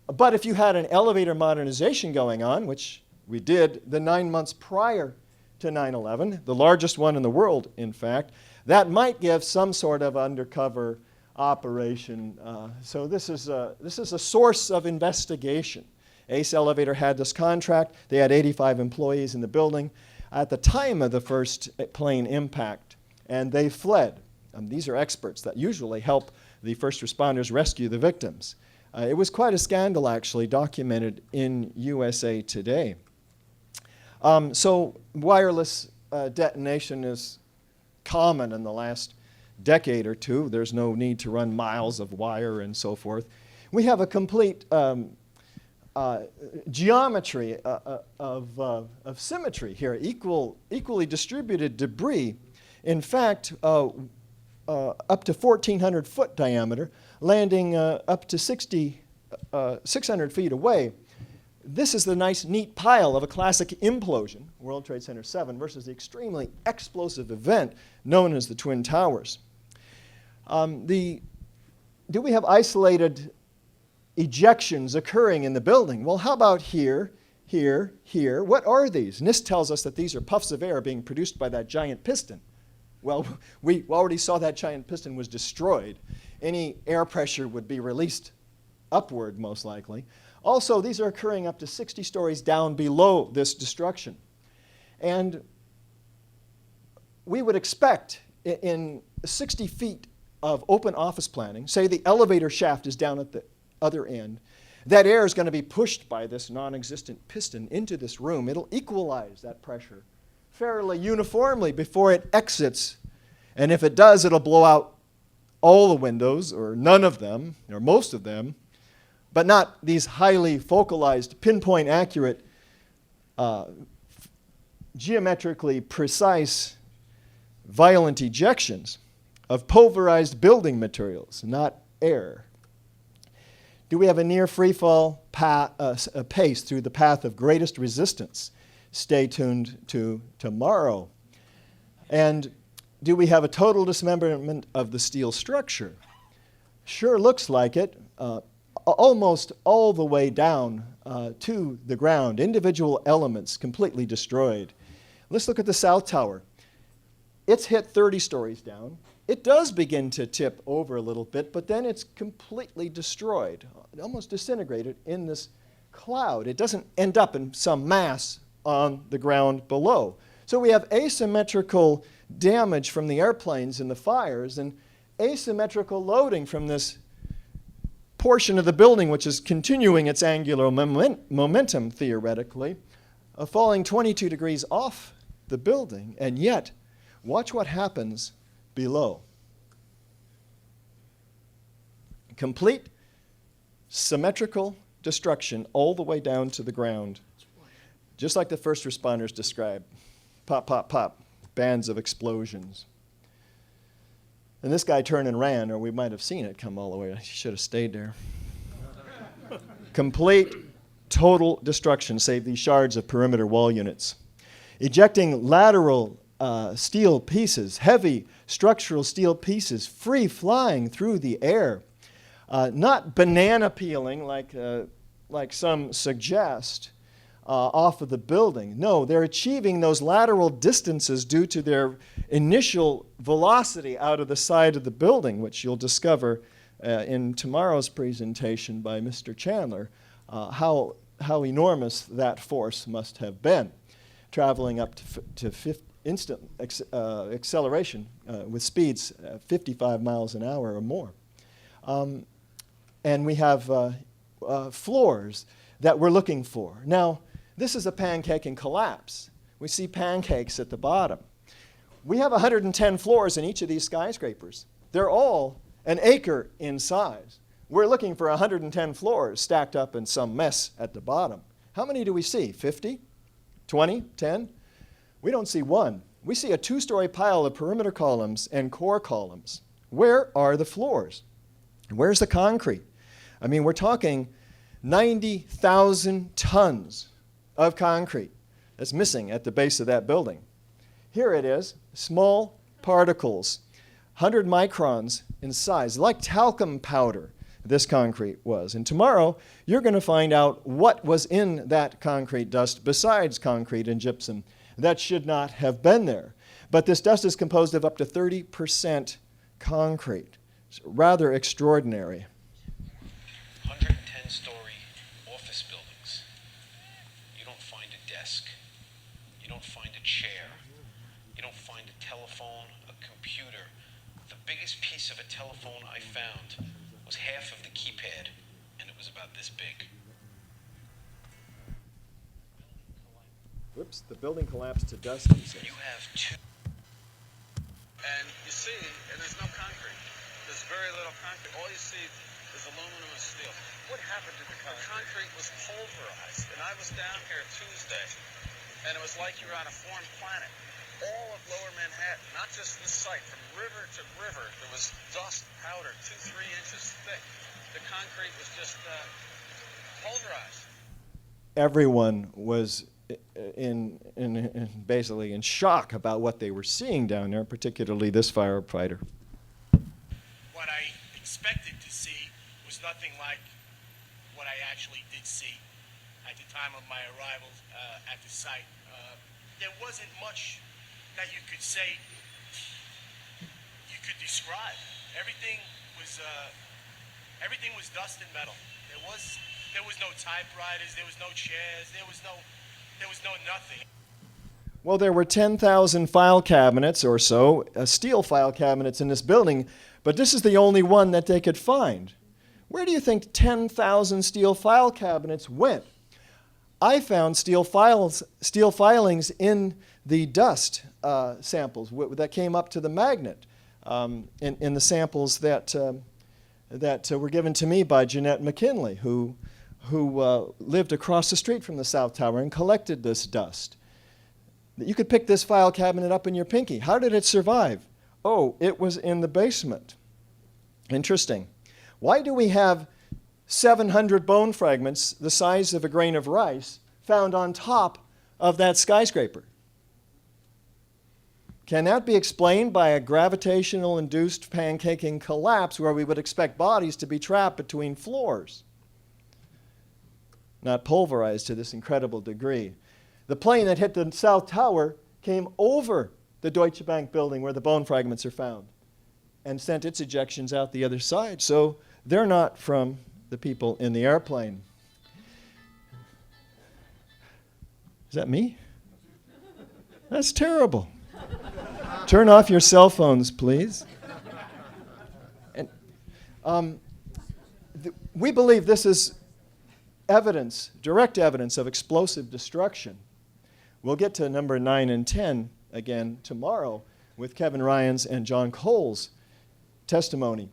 But if you had an elevator modernization going on, which we did the 9 months prior to 9/11, the largest one in the world, in fact, that might give some sort of undercover operation. So this is a source of investigation. Ace Elevator had this contract. They had 85 employees in the building at the time of the first plane impact, and they fled. These are experts that usually help the first responders rescue the victims. It was quite a scandal, actually, documented in USA Today. So wireless detonation is common in the last decade or two. There's no need to run miles of wire and so forth. We have a complete geometry of symmetry here, equally distributed debris. In fact, up to 1,400 foot diameter, landing up to 600 feet away. This is the nice, neat pile of a classic implosion, World Trade Center 7, versus the extremely explosive event known as the Twin Towers. Do we have isolated ejections occurring in the building? Well, how about here, here, here. What are these? NIST tells us that these are puffs of air being produced by that giant piston. Well, we already saw that giant piston was destroyed. Any air pressure would be released upward, most likely. Also, these are occurring up to 60 stories down below this destruction. And we would expect in 60 feet of open office planning, say the elevator shaft is down at the other end, that air is going to be pushed by this non-existent piston into this room. It'll equalize that pressure fairly uniformly before it exits. And if it does, it'll blow out all the windows, or none of them, or most of them, but not these highly focalized, pinpoint accurate, geometrically precise, violent ejections of pulverized building materials, not air. Do we have a near freefall pace through the path of greatest resistance? Stay tuned to tomorrow. And do we have a total dismemberment of the steel structure? Sure looks like it, almost all the way down to the ground. Individual elements completely destroyed. Let's look at the South Tower. It's hit 30 stories down. It does begin to tip over a little bit, but then it's completely destroyed, almost disintegrated in this cloud. It doesn't end up in some mass on the ground below. So we have asymmetrical damage from the airplanes and the fires, and asymmetrical loading from this portion of the building, which is continuing its angular momentum, theoretically, falling 22 degrees off the building. And yet, watch what happens below. Complete symmetrical destruction all the way down to the ground, just like the first responders described. Pop, pop, pop, bands of explosions. And this guy turned and ran, or we might have seen it come all the way. He should have stayed there. Complete, total destruction, save these shards of perimeter wall units. Ejecting lateral steel pieces, heavy structural steel pieces, free flying through the air. Not banana peeling like some suggest off of the building. No, they're achieving those lateral distances due to their initial velocity out of the side of the building, which you'll discover in tomorrow's presentation by Mr. Chandler, how enormous that force must have been, traveling up to instant acceleration with speeds 55 miles an hour or more. And we have floors that we're looking for. Now, this is a pancake and collapse. We see pancakes at the bottom. We have 110 floors in each of these skyscrapers. They're all an acre in size. We're looking for 110 floors stacked up in some mess at the bottom. How many do we see? 50? 20? 10? We don't see one. We see a two-story pile of perimeter columns and core columns. Where are the floors? Where's the concrete? I mean, we're talking 90,000 tons of concrete that's missing at the base of that building. Here it is, small particles, 100 microns in size, like talcum powder, this concrete was. And tomorrow, you're going to find out what was in that concrete dust besides concrete and gypsum that should not have been there. But this dust is composed of up to 30% concrete. It's rather extraordinary. 110-story office buildings. You don't find a desk. You don't find a chair. You don't find a telephone, a computer. The biggest piece of a telephone I found was half of the keypad, and it was about this big. Whoops, the building collapsed to dust. You have two. And you see, and there's no concrete. There's very little concrete. All you see is aluminum and steel. What happened to the concrete? The concrete was pulverized. And I was down here Tuesday, and it was like you were on a foreign planet. All of lower Manhattan, not just this site, from river to river, there was dust, powder, 2-3 inches thick. The concrete was just pulverized. Everyone was basically in shock about what they were seeing down there, particularly this firefighter. What I expected to see was nothing like what I actually did see at the time. time of my arrival at the site. There wasn't much that you could say, you could describe. Everything was dust and metal. There was no typewriters, there was no chairs, there was no nothing. Well, there were 10,000 file cabinets or so, steel file cabinets in this building, but this is the only one that they could find. Where do you think 10,000 steel file cabinets went? I found steel filings in the dust samples that came up to the magnet in the samples that were given to me by Jeanette McKinley, who lived across the street from the South Tower and collected this dust. You could pick this file cabinet up in your pinky. How did it survive? Oh, it was in the basement. Interesting. Why do we have 700 bone fragments the size of a grain of rice found on top of that skyscraper? Can that be explained by a gravitational-induced pancaking collapse where we would expect bodies to be trapped between floors, not pulverized to this incredible degree? The plane that hit the South Tower came over the Deutsche Bank building where the bone fragments are found and sent its ejections out the other side. So they're not from the people in the airplane. Is that me? That's terrible. Turn off your cell phones, please. And, we believe this is evidence, direct evidence of explosive destruction. We'll get to number 9 and 10 again tomorrow with Kevin Ryan's and John Cole's testimony.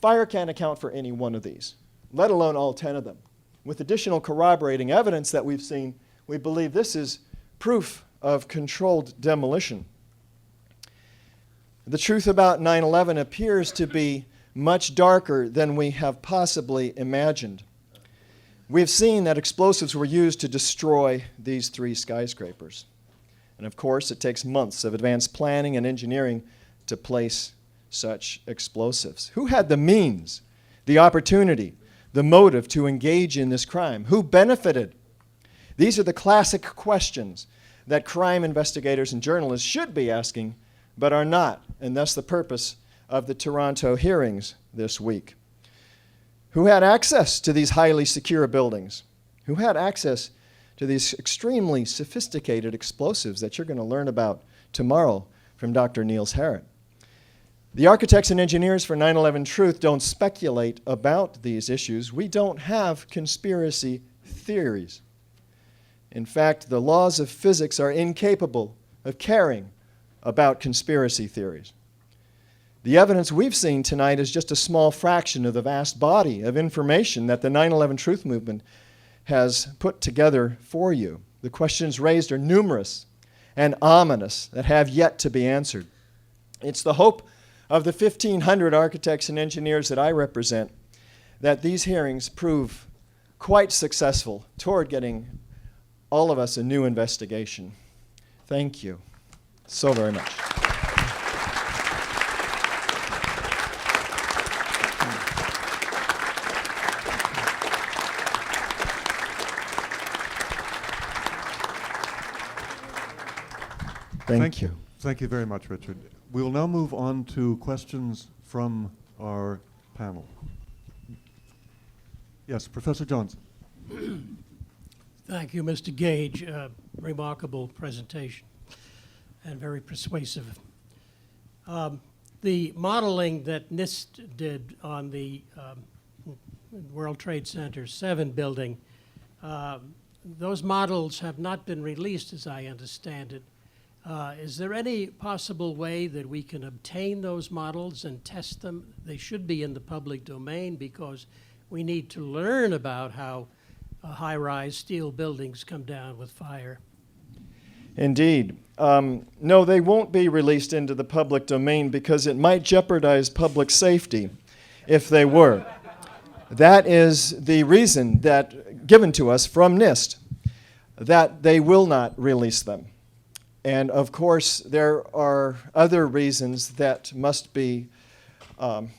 Fire can't account for any one of these, let alone all 10 of them. With additional corroborating evidence that we've seen, we believe this is proof of controlled demolition. The truth about 9/11 appears to be much darker than we have possibly imagined. We've seen that explosives were used to destroy these 3 skyscrapers. And of course, it takes months of advanced planning and engineering to place such explosives. Who had the means, the opportunity, the motive to engage in this crime? Who benefited? These are the classic questions that crime investigators and journalists should be asking, but are not, and thus the purpose of the Toronto hearings this week. Who had access to these highly secure buildings? Who had access to these extremely sophisticated explosives that you're going to learn about tomorrow from Dr. Niels Harrit? The architects and engineers for 9/11 Truth don't speculate about these issues. We don't have conspiracy theories. In fact, the laws of physics are incapable of caring about conspiracy theories. The evidence we've seen tonight is just a small fraction of the vast body of information that the 9/11 Truth Movement has put together for you. The questions raised are numerous and ominous that have yet to be answered. It's the hope of the 1,500 architects and engineers that I represent that these hearings prove quite successful toward getting all of us a new investigation. Thank you so very much. Thank you. Thank you very much, Richard. We will now move on to questions from our panel. Yes, Professor Johnson. Thank you, Mr. Gage. Remarkable presentation and very persuasive. The modeling that NIST did on the World Trade Center 7 building, those models have not been released as I understand it. Is there any possible way that we can obtain those models and test them? They should be in the public domain because we need to learn about how high-rise steel buildings come down with fire. Indeed. No, they won't be released into the public domain because it might jeopardize public safety if they were. That is the reason that given to us from NIST that they will not release them. And of course, there are other reasons that must be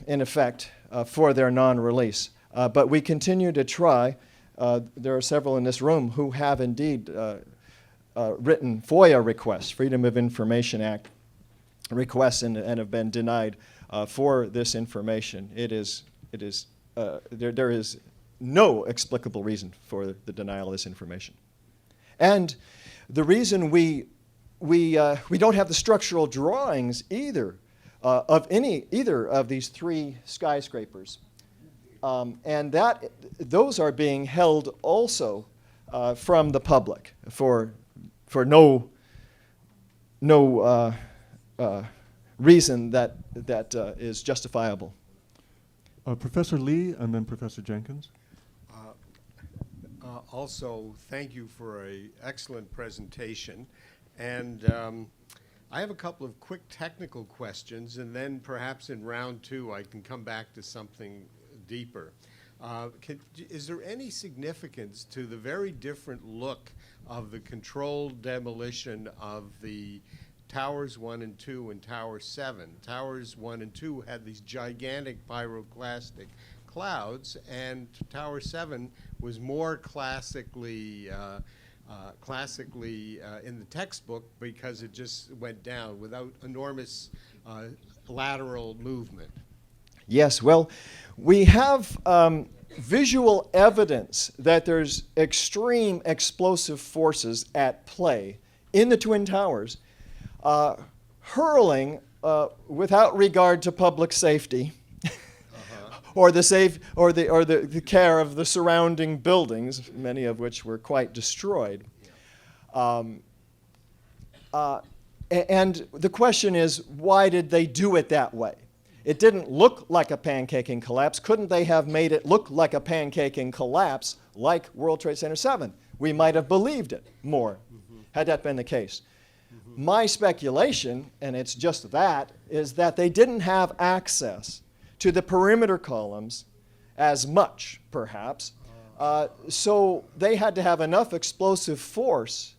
in effect for their non-release. But we continue to try there are several in this room who have indeed written FOIA requests, Freedom of Information Act requests, and have been denied for this information. There is no explicable reason for the denial of this information. And the reason we don't have the structural drawings either of either of these three skyscrapers, and those are being held also from the public for no reason that is justifiable. Professor Lee and then Professor Jenkins. Also, thank you for an excellent presentation. And I have a couple of quick technical questions, and then perhaps in round two I can come back to something deeper. Is there any significance to the very different look of the controlled demolition of the Towers 1 and 2 and Tower 7? Towers 1 and 2 had these gigantic pyroclastic clouds, and Tower 7 was more classically in the textbook because it just went down without enormous lateral movement. Yes, well, we have visual evidence that there's extreme explosive forces at play in the Twin Towers, hurling without regard to public safety or the care of the surrounding buildings, many of which were quite destroyed. And the question is, why did they do it that way? It didn't look like a pancaking collapse. Couldn't they have made it look like a pancaking collapse like World Trade Center 7? We might have believed it more had that been the case. My speculation, and it's just that, is that they didn't have access to the perimeter columns as much, perhaps. So they had to have enough explosive force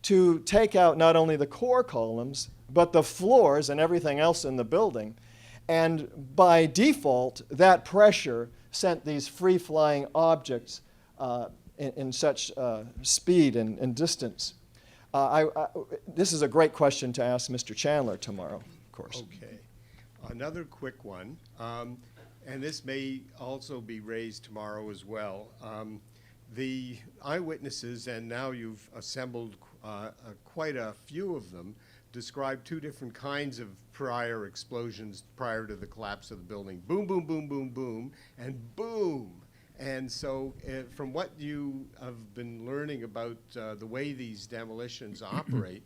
to take out not only the core columns, but the floors and everything else in the building. And by default, that pressure sent these free-flying objects in such speed and distance. This is a great question to ask Mr. Chandler tomorrow, of course. Okay. Another quick one, and this may also be raised tomorrow as well. The eyewitnesses, and now you've assembled quite a few of them, describe two different kinds of prior explosions prior to the collapse of the building. Boom, boom, boom, boom, boom, and boom. And so from what you have been learning about the way these demolitions operate,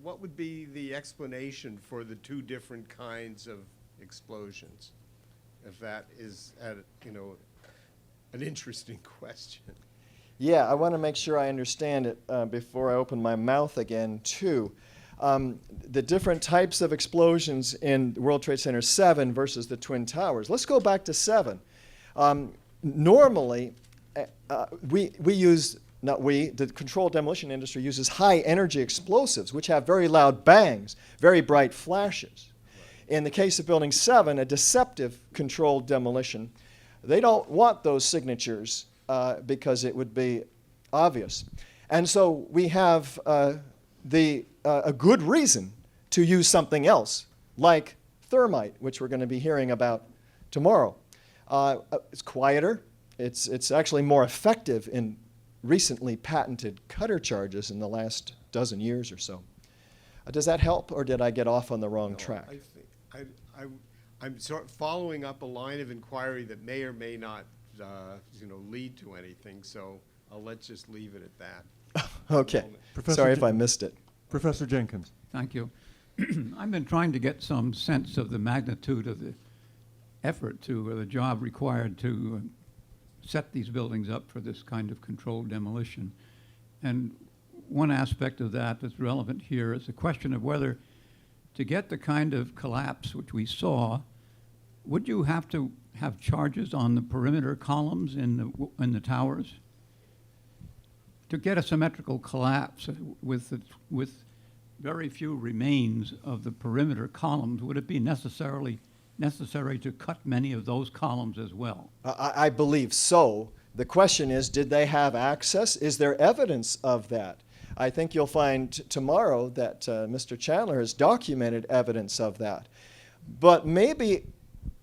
what would be the explanation for the two different kinds of explosions? If that is, an interesting question. Yeah, I want to make sure I understand it before I open my mouth again, too. The different types of explosions in World Trade Center 7 versus the Twin Towers. Let's go back to 7. Normally, the controlled demolition industry uses high energy explosives, which have very loud bangs, very bright flashes. In the case of Building 7, a deceptive controlled demolition, they don't want those signatures because it would be obvious. And so we have a good reason to use something else, like thermite, which we're going to be hearing about tomorrow. It's quieter. It's actually more effective in recently patented cutter charges in the last dozen years or so. Does that help, or did I get off on the wrong track? I'm sort of following up a line of inquiry that may or may not, lead to anything. So let's just leave it at that. Okay. Sorry if I missed it. Professor Jenkins. Thank you. I've been trying to get some sense of the magnitude of the effort the job required to set these buildings up for this kind of controlled demolition. And one aspect of that that's relevant here is the question of whether to get the kind of collapse which we saw, would you have to have charges on the perimeter columns in the towers? To get a symmetrical collapse with very few remains of the perimeter columns, would it be necessary to cut many of those columns as well? I believe so, The question is, did they have access? Is there evidence of that? I think you'll find tomorrow that Mr. Chandler has documented evidence of that. But maybe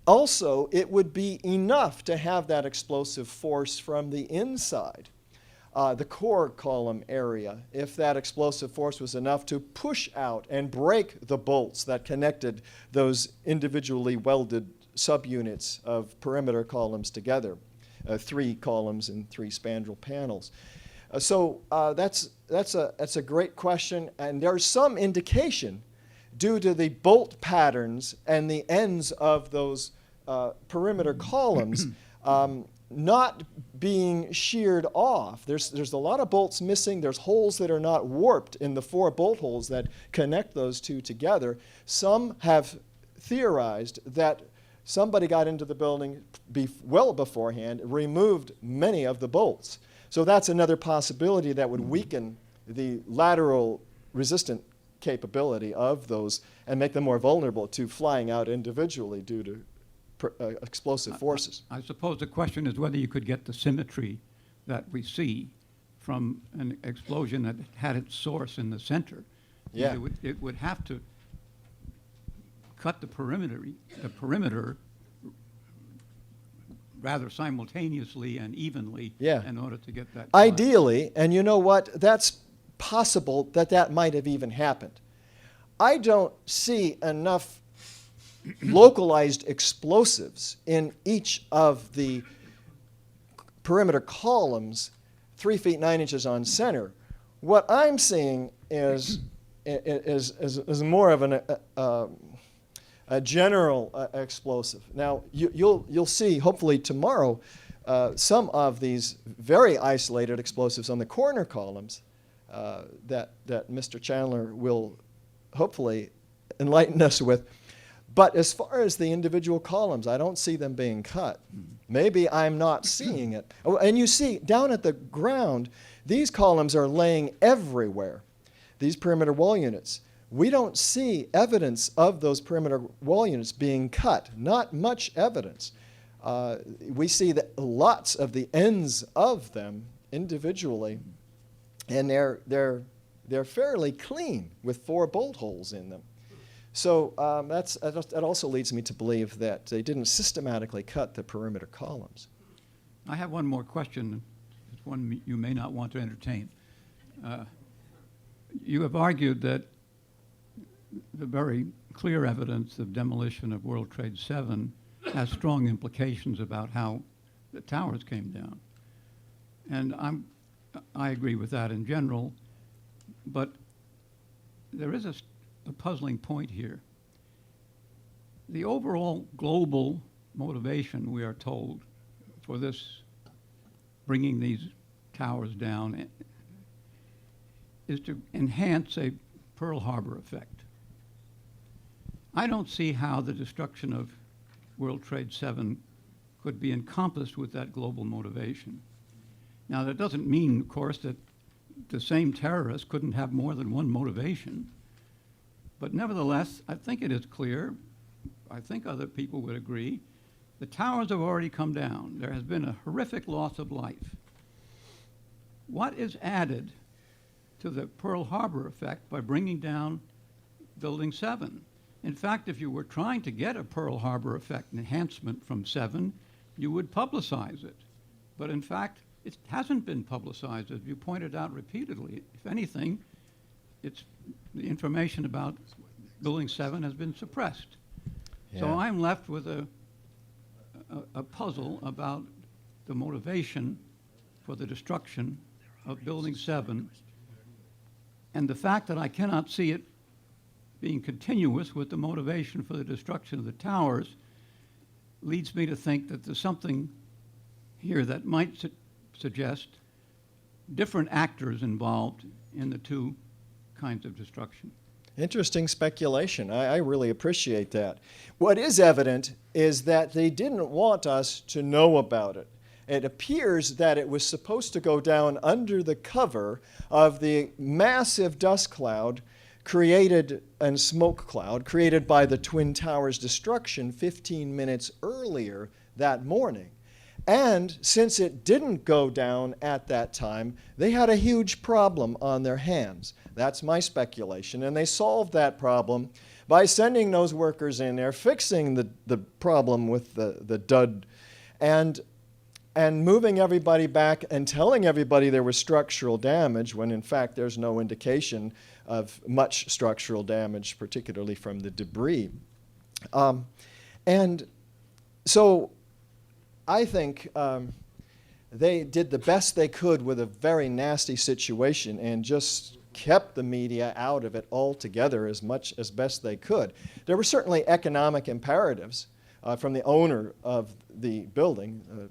also it would be enough to have that explosive force from the inside, the core column area, if that explosive force was enough to push out and break the bolts that connected those individually welded subunits of perimeter columns together, 3 columns and 3 spandrel panels. So that's a great question, and there's some indication due to the bolt patterns and the ends of those perimeter columns not being sheared off. There's a lot of bolts missing. There's holes that are not warped in the 4 bolt holes that connect those 2 together. Some have theorized that somebody got into the building well beforehand, removed many of the bolts. So that's another possibility that would weaken the lateral resistant capability of those and make them more vulnerable to flying out individually due to explosive forces. I suppose the question is whether you could get the symmetry that we see from an explosion that had its source in the center. Yeah. It would have to cut the perimeter rather simultaneously and evenly in order to get that. Ideally, and you know what, that's possible that might have even happened. I don't see enough localized explosives in each of the perimeter columns, 3 feet 9 inches on center. What I'm seeing is more of a general explosive. Now you'll see hopefully tomorrow some of these very isolated explosives on the corner columns that Mr. Chandler will hopefully enlighten us with. But as far as the individual columns, I don't see them being cut. Maybe I'm not seeing it. Oh, and you see, down at the ground, these columns are laying everywhere, these perimeter wall units. We don't see evidence of those perimeter wall units being cut, not much evidence. We see that lots of the ends of them individually, and they're fairly clean with 4 bolt holes in them. So that also leads me to believe that they didn't systematically cut the perimeter columns. I have one more question. It's one you may not want to entertain. You have argued that the very clear evidence of demolition of World Trade 7 has strong implications about how the towers came down. And I agree with that in general, but there is a puzzling point here. The overall global motivation, we are told, for this bringing these towers down is to enhance a Pearl Harbor effect. I don't see how the destruction of World Trade 7 could be encompassed with that global motivation. Now, that doesn't mean, of course, that the same terrorists couldn't have more than one motivation. But nevertheless, I think it is clear, I think other people would agree, the towers have already come down. There has been a horrific loss of life. What is added to the Pearl Harbor effect by bringing down Building 7? In fact, if you were trying to get a Pearl Harbor effect enhancement from 7, you would publicize it. But in fact, it hasn't been publicized, as you pointed out repeatedly. If anything, the information about Building 7 has been suppressed. Yeah. So I'm left with a puzzle about the motivation for the destruction of Building 7, and the fact that I cannot see it being continuous with the motivation for the destruction of the towers leads me to think that there's something here that might suggest different actors involved in the 2 kinds of destruction. Interesting speculation. I really appreciate that. What is evident is that they didn't want us to know about it. It appears that it was supposed to go down under the cover of the massive dust cloud created and smoke cloud created by the Twin Towers destruction 15 minutes earlier that morning. And since it didn't go down at that time, they had a huge problem on their hands. That's my speculation. And they solved that problem by sending those workers in there, fixing the problem with the dud, and moving everybody back and telling everybody there was structural damage when in fact there's no indication of much structural damage, particularly from the debris. And so I think they did the best they could with a very nasty situation and just kept the media out of it altogether as best they could. There were certainly economic imperatives from the owner of the building.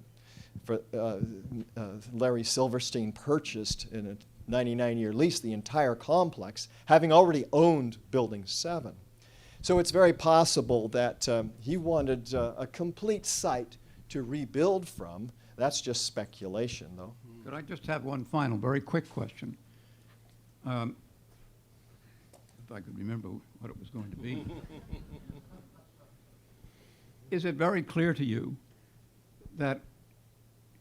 Larry Silverstein purchased in a 99-year lease the entire complex, having already owned Building 7. So it's very possible that he wanted a complete site to rebuild from. That's just speculation, though. Could I just have one final, very quick question? If I could remember what it was going to be. Is it very clear to you that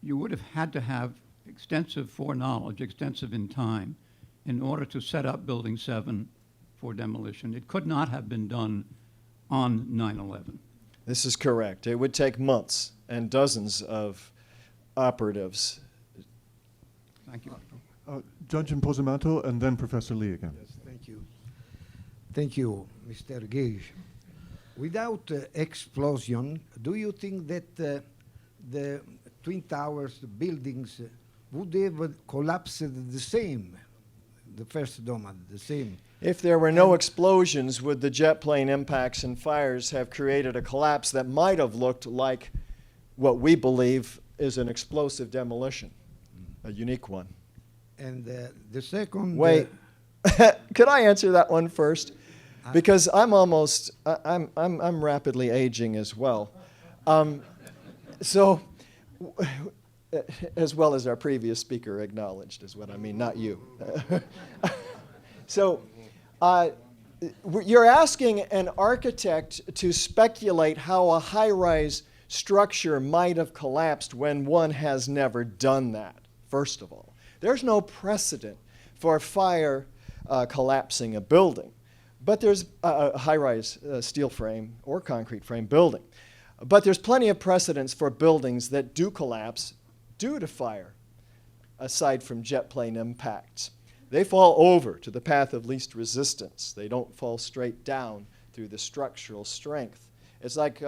you would have had to have extensive foreknowledge, extensive in time, in order to set up Building 7 for demolition? It could not have been done on 9/11. This is correct. It would take months and dozens of operatives. Thank you. Judge Imposimato and then Professor Lee again. Yes, thank you. Thank you, Mr. Gage. Without explosion, do you think that the Twin Towers buildings would have collapsed the same? The first dome, the same? If there were no explosions, would the jet plane impacts and fires have created a collapse that might have looked like what we believe is an explosive demolition, a unique one? And the second... Wait, could I answer that one first? Because I'm rapidly aging as well. So, as well as our previous speaker acknowledged is what I mean, not you. So, you're asking an architect to speculate how a high-rise structure might have collapsed when one has never done that, first of all. There's no precedent for fire collapsing a building, but there's a high-rise steel frame or concrete frame building. But there's plenty of precedents for buildings that do collapse due to fire, aside from jet plane impacts. They fall over to the path of least resistance. They don't fall straight down through the structural strength. It's like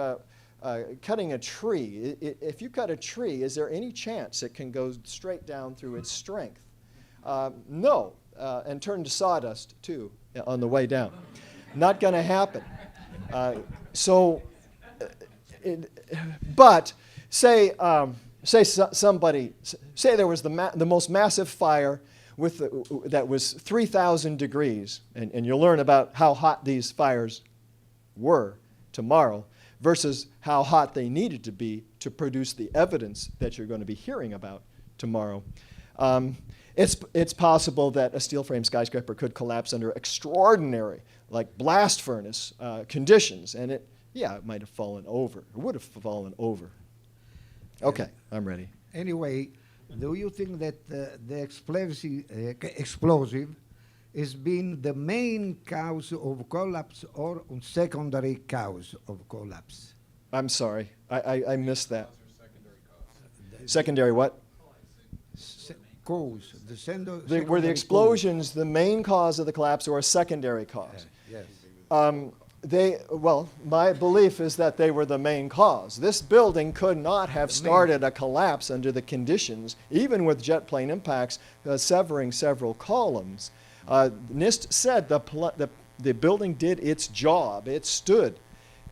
cutting a tree. If you cut a tree, is there any chance it can go straight down through its strength? No, and turn to sawdust, too, on the way down. Not going to happen. But say there was the most massive fire that was 3,000 degrees, and you'll learn about how hot these fires were tomorrow versus how hot they needed to be to produce the evidence that you're going to be hearing about tomorrow. It's possible that a steel frame skyscraper could collapse under extraordinary, like blast furnace conditions, and it might have fallen over. It would have fallen over. Okay, I'm ready. Anyway, do you think that the explosive has been the main cause of collapse or a secondary cause of collapse? I'm sorry, I missed that. Secondary what? Cause. Were the explosions the main cause of the collapse or a secondary cause? Yes. My belief is that they were the main cause. This building could not have started a collapse under the conditions, even with jet plane impacts severing several columns. NIST said the building did its job. It stood,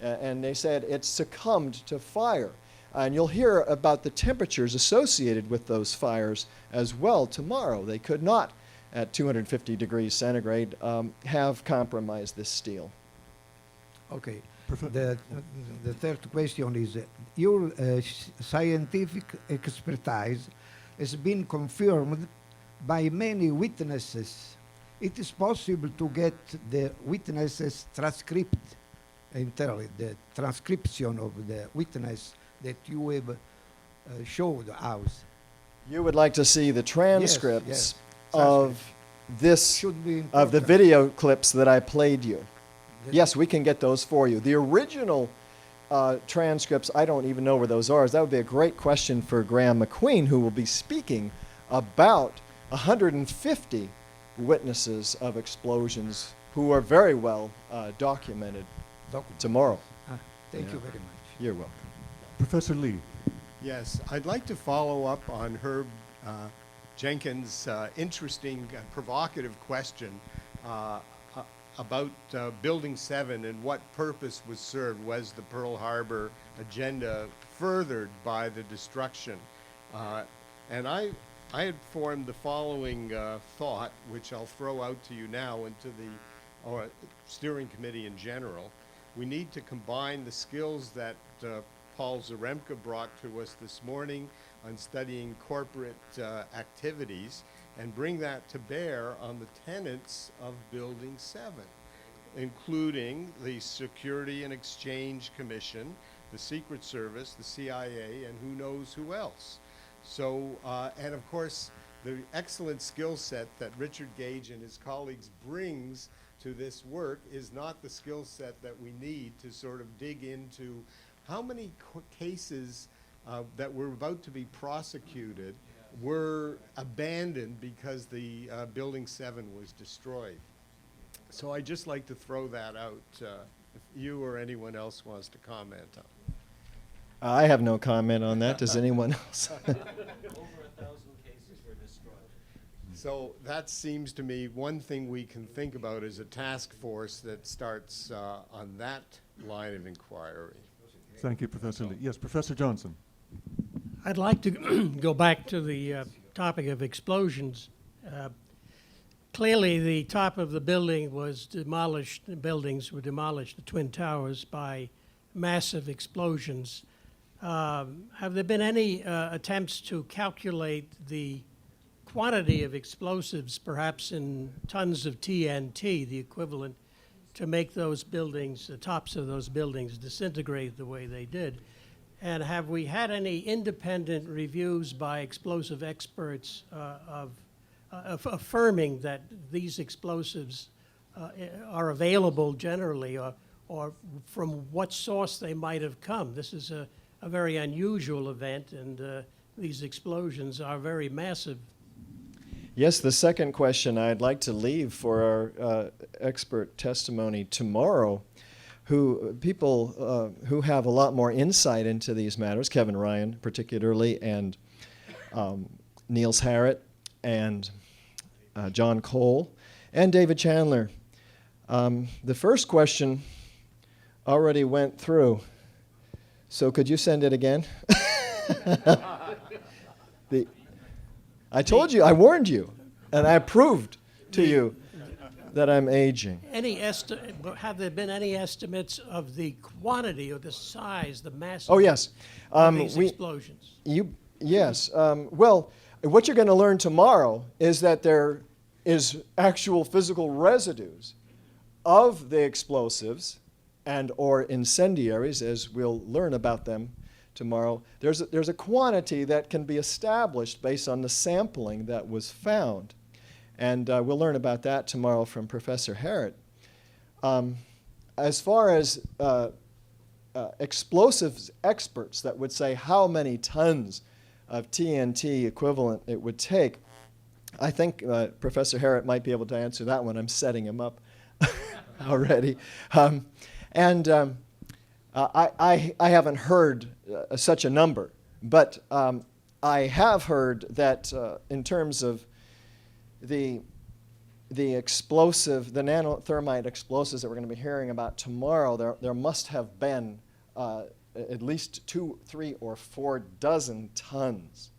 and they said it succumbed to fire. And you'll hear about the temperatures associated with those fires as well tomorrow. They could not, at 250 degrees centigrade, have compromised this steel. Okay. The third question is, your scientific expertise has been confirmed by many witnesses. It is possible to get the witnesses transcript entirely, the transcription of the witness that you have show the house. You would like to see the transcripts yes. of this, Should be of the important. video clips that I played you. Yes, we can get those for you. The original transcripts, I don't even know where those are. That would be a great question for Graham McQueen, who will be speaking about 150 witnesses of explosions who are very well documented tomorrow. Thank Yeah. you very much. You're welcome. Professor Lee. Yes, I'd like to follow up on Herb Jenkins' interesting, provocative question about Building 7 and what purpose was served. Was the Pearl Harbor agenda furthered by the destruction? And I had formed the following thought, which I'll throw out to you now and to the steering committee in general. We need to combine the skills that Paul Zaremka brought to us this morning on studying corporate activities and bring that to bear on the tenets of Building 7, including the Security and Exchange Commission, the Secret Service, the CIA, and who knows who else. So, and of course, the excellent skill set that Richard Gage and his colleagues brings to this work is not the skill set that we need to sort of dig into how many cases that were about to be prosecuted were abandoned because the Building 7 was destroyed. So I'd just like to throw that out if you or anyone else wants to comment on it. I have no comment on that. Does anyone else? Over 1,000 cases were destroyed. So that seems to me one thing we can think about is a task force that starts on that line of inquiry. Thank you, Professor Lee. Yes, Professor Johnson. I'd like to go back to the topic of explosions. Clearly, the top of the building was demolished, the buildings were demolished, the Twin Towers, by massive explosions. Have there been any attempts to calculate the quantity of explosives, perhaps in tons of TNT, the equivalent, to make those buildings, the tops of those buildings, disintegrate the way they did? And have we had any independent reviews by explosive experts of affirming that these explosives are available generally, or from what source they might have come? This is a very unusual event, and these explosions are very massive. Yes, the second question I'd like to leave for our expert testimony tomorrow, people who have a lot more insight into these matters, Kevin Ryan particularly, and Niels Harrit, and John Cole, and David Chandler. The first question already went through, so could you send it again? I told you, I warned you, and I proved to you that I'm aging. Have there been any estimates of the quantity or the size, the mass Oh, yes. of these explosions? Yes. Well, what you're going to learn tomorrow is that there is actual physical residues of the explosives and or incendiaries, as we'll learn about them tomorrow. There's a quantity that can be established based on the sampling that was found. And we'll learn about that tomorrow from Professor Harrit. As far as explosives experts that would say how many tons of TNT equivalent it would take, I think Professor Harrit might be able to answer that one. I'm setting him up already. I haven't heard such a number, but I have heard that in terms of the nanothermite explosives that we're going to be hearing about tomorrow, there must have been at least 2, 3, or 4 dozen tons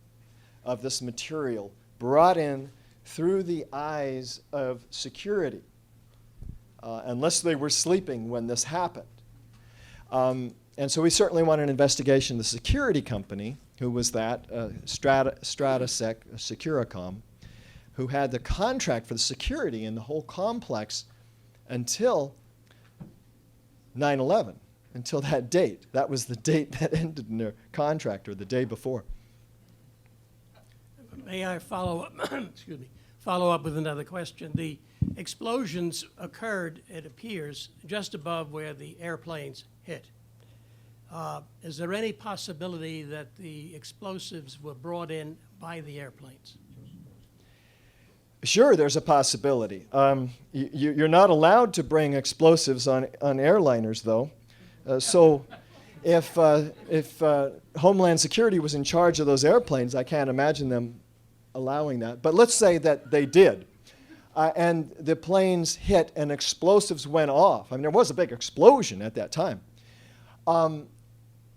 of this material brought in through the eyes of security, unless they were sleeping when this happened. And so we certainly want an investigation of the security company, who was that, Stratosec, Securicom, who had the contract for the security in the whole complex until 9/11, until that date. That was the date that ended in their contract, or the day before. May I follow up? Excuse me. Follow up with another question. The explosions occurred, it appears, just above where the airplanes hit. Is there any possibility that the explosives were brought in by the airplanes? Sure, there's a possibility. You're not allowed to bring explosives on airliners, though. So if Homeland Security was in charge of those airplanes, I can't imagine them allowing that. But let's say that they did, and the planes hit and explosives went off. I mean, there was a big explosion at that time.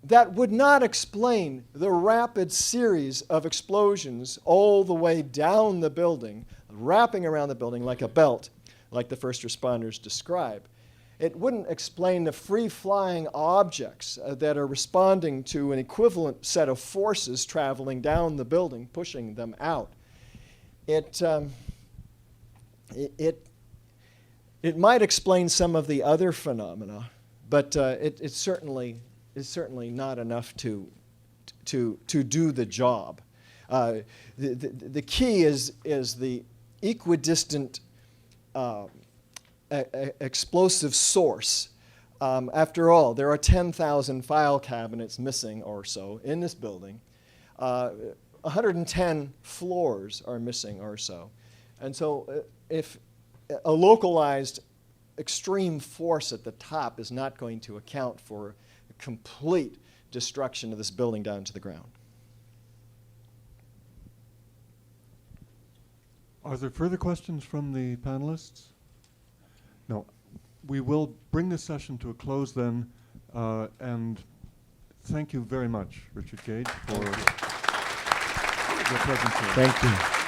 That would not explain the rapid series of explosions all the way down the building, wrapping around the building like a belt, like the first responders describe. It wouldn't explain the free-flying objects that are responding to an equivalent set of forces traveling down the building, pushing them out. It might explain some of the other phenomena, but it's certainly not enough to do the job. The key is the equidistant explosive source. After all, there are 10,000 file cabinets missing or so in this building. 110 floors are missing or so. And so if a localized extreme force at the top is not going to account for complete destruction of this building down to the ground. Are there further questions from the panelists? No. We will bring this session to a close then, and thank you very much, Richard Gage, for your presentation. Thank you.